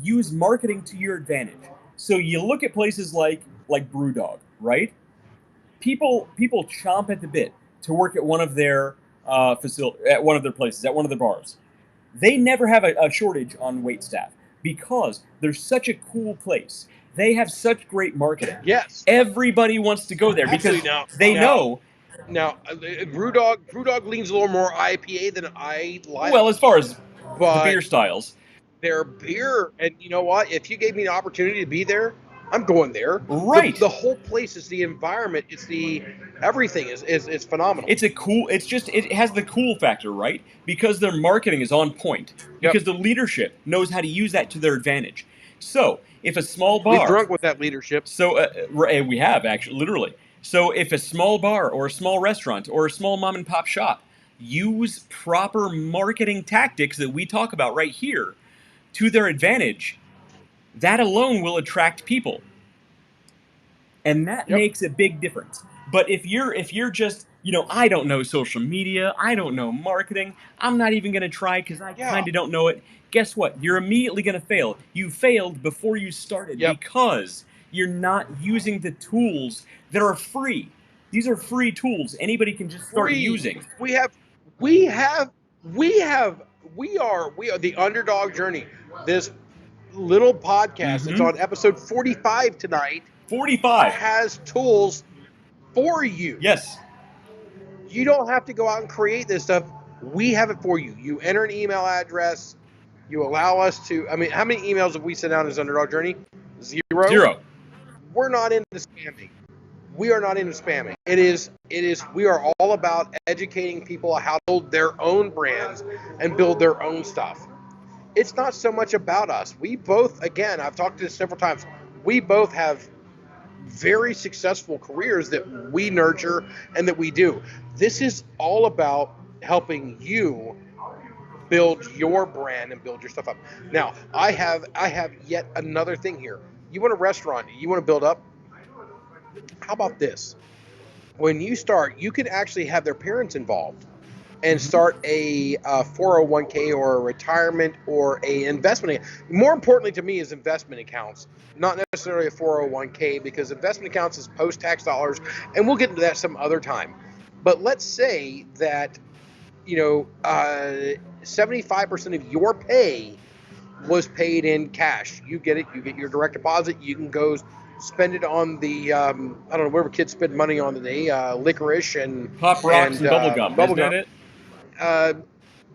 use marketing to your advantage. So you look at places like BrewDog, right? People chomp at the bit to work at one of their at one of their places, at one of their bars. They never have a shortage on wait staff because they're such a cool place. They have such great marketing. Yes. Everybody wants to go there because they know. Now, BrewDog leans a little more IPA than I like. Well, as far as the beer styles. Their beer, and you know what? If you gave me the opportunity to be there, I'm going there. Right. The whole place is the environment. It's the everything is phenomenal. It's it has the cool factor, right? Because their marketing is on point. Because the leadership knows how to use that to their advantage. So if a small bar, we've drunk with that leadership. So we have actually, literally. So if a small bar or a small restaurant or a small mom and pop shop use proper marketing tactics that we talk about right here to their advantage, that alone will attract people. And that makes a big difference. But if you're just, I don't know social media, I don't know marketing, I'm not even going to try because I kind of don't know it. Guess what? You're immediately going to fail. You failed before you started because you're not using the tools that are free. These are free tools anybody can just start using. We are the Underdog Journey. This little podcast, it's on episode 45 tonight. 45 has tools for you. Yes. You don't have to go out and create this stuff. We have it for you. You enter an email address. You allow us to. I mean, how many emails have we sent out as Underdog Journey? Zero. We're not into spamming. We are not into spamming. It is. We are all about educating people how to build their own brands and build their own stuff. It's not so much about us. We both, again, I've talked to this several times. We both have very successful careers that we nurture and that we do. This is all about helping you build your brand and build your stuff up. Now, I have yet another thing here. You want a restaurant, you want to build up? How about this? When you start, you can actually have their parents involved and start a 401k or a retirement or a investment. More importantly to me is investment accounts, not necessarily a 401k, because investment accounts is post-tax dollars, and we'll get into that some other time. But let's say that 75% of your pay was paid in cash. You get it. You get your direct deposit. You can go spend it on the I don't know, whatever kids spend money on today, licorice and Pop Rocks and bubble gum. Isn't that it?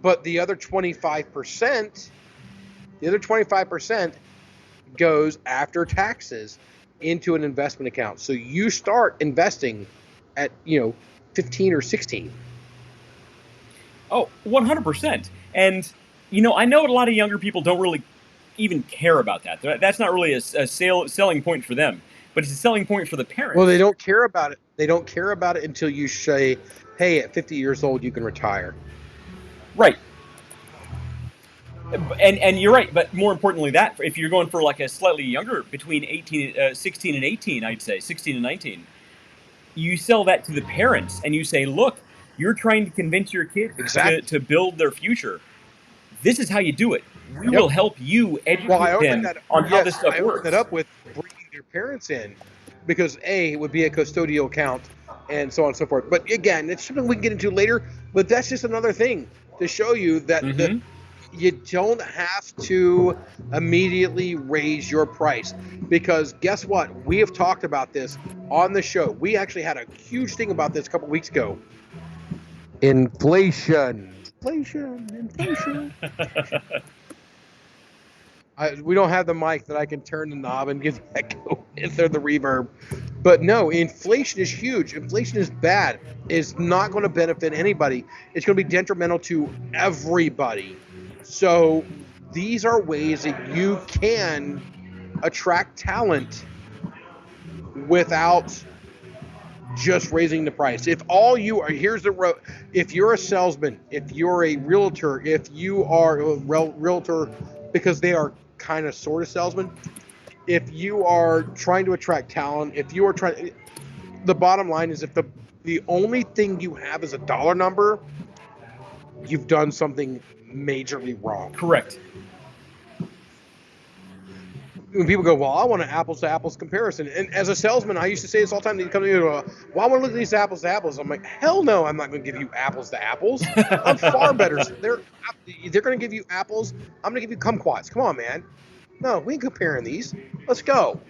But the other 25% goes after taxes into an investment account. So you start investing at 15 or 16. Oh, 100%. And I know a lot of younger people don't really even care about that. That's not really a selling point for them, but it's a selling point for the parents. Well, they don't care about it. They don't care about it until you say, "Hey, at 50 years old, you can retire." Right. And you're right, but more importantly, that if you're going for like a slightly younger, between 16 and 18, I'd say 16 and 19, you sell that to the parents and you say, "Look, you're trying to convince your kids to build their future. This is how you do it. We will help you educate them on how this stuff works." I opened that up with bringing their parents in because it would be a custodial account and so on and so forth. But again, it's something we can get into later. But that's just another thing to show you that, that you don't have to immediately raise your price, because guess what? We have talked about this on the show. We actually had a huge thing about this a couple weeks ago. Inflation. We don't have the mic that I can turn the knob and get echo into the reverb. But no, inflation is huge. Inflation is bad. It's not going to benefit anybody. It's going to be detrimental to everybody. So these are ways that you can attract talent without just raising the price. If all you are, if you're a salesman, if you're a realtor, if you are a realtor, because they are kind of sort of salesmen, if you are trying to attract talent, if you are trying, the bottom line is, if the only thing you have is a dollar number, you've done something majorly wrong. Correct. When people go, "Well, I want an apples to apples comparison," and as a salesman, I used to say this all the time. They come to me and go, "Well, I want to look at these apples to apples." I'm like, "Hell no, I'm not going to give you apples to apples. I'm far better. They're going to give you apples. I'm going to give you kumquats. Come on, man. No, we ain't comparing these. Let's go."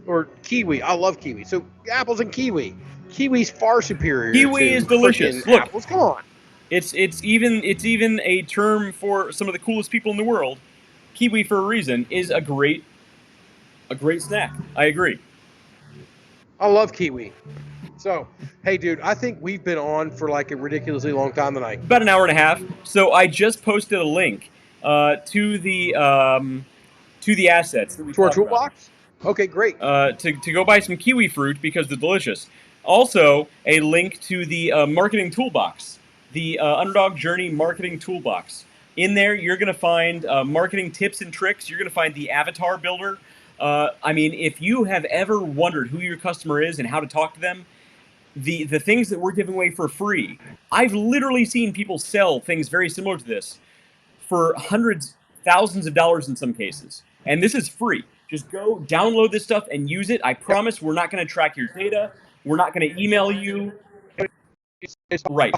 Or kiwi. I love kiwi. So apples and kiwi. Kiwi's far superior. Kiwi is delicious. Look, apples. Come on. It's even a term for some of the coolest people in the world. Kiwi, for a reason, is a great a great snack. I agree. I love kiwi. So, hey, dude, I think we've been on for like a ridiculously long time tonight. About an hour and a half. So I just posted a link to the assets that we To our talked about. toolbox? Okay, great. To go buy some kiwi fruit because they're delicious. Also, a link to the marketing toolbox, the Underdog Journey marketing toolbox. In there, you're going to find marketing tips and tricks. You're going to find the avatar builder. I mean, if you have ever wondered who your customer is and how to talk to them, the things that we're giving away for free, I've literally seen people sell things very similar to this for hundreds, thousands of dollars in some cases. And this is free. Just go download this stuff and use it. I promise we're not going to track your data. We're not going to email you. Right.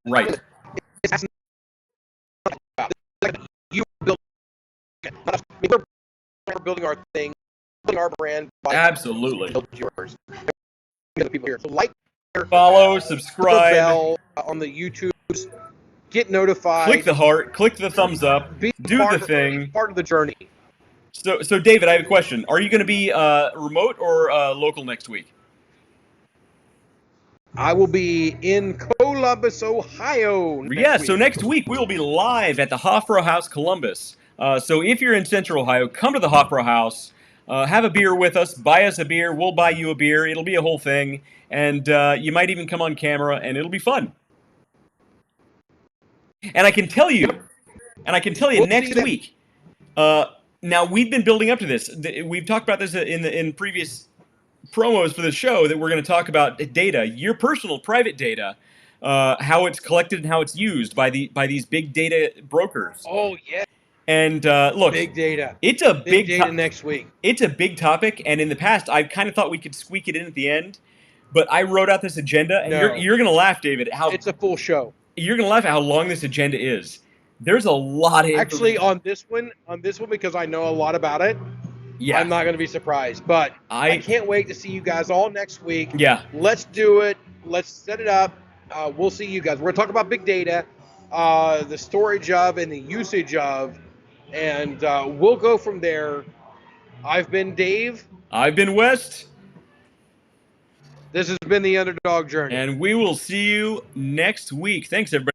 Right. You build. We're building our thing, building our brand. Absolutely. Build yours. The people here. So like, follow, the subscribe, bell on the YouTubes. Get notified. click the heart, click the thumbs up, Be do part the of thing. Part of the journey. So David, I have a question. Are you going to be remote or local next week? I will be in Columbus, Ohio. So next week we will be live at the Hofbräu House, Columbus. So if you're in Central Ohio, come to the Hofbräu House, have a beer with us, buy us a beer, we'll buy you a beer. It'll be a whole thing, and you might even come on camera, and it'll be fun. And I can tell you, next week. Now we've been building up to this. We've talked about this in previous promos for the show that we're going to talk about data, your personal private data, how it's collected and how it's used by these big data brokers. Oh yeah. And look, big data. It's a big data next week. It's a big topic, and in the past, I kind of thought we could squeak it in at the end, but I wrote out this agenda, and you're going to laugh, David. It's a full show. You're going to laugh at how long this agenda is. There's a lot of actually on this one because I know a lot about it. Yeah, I'm not going to be surprised, but I can't wait to see you guys all next week. Yeah, let's do it. Let's set it up. We'll see you guys. We're going to talk about big data, the storage of and the usage of, and we'll go from there. I've been Dave. I've been West. This has been the Underdog Journey, and we will see you next week. Thanks, everybody.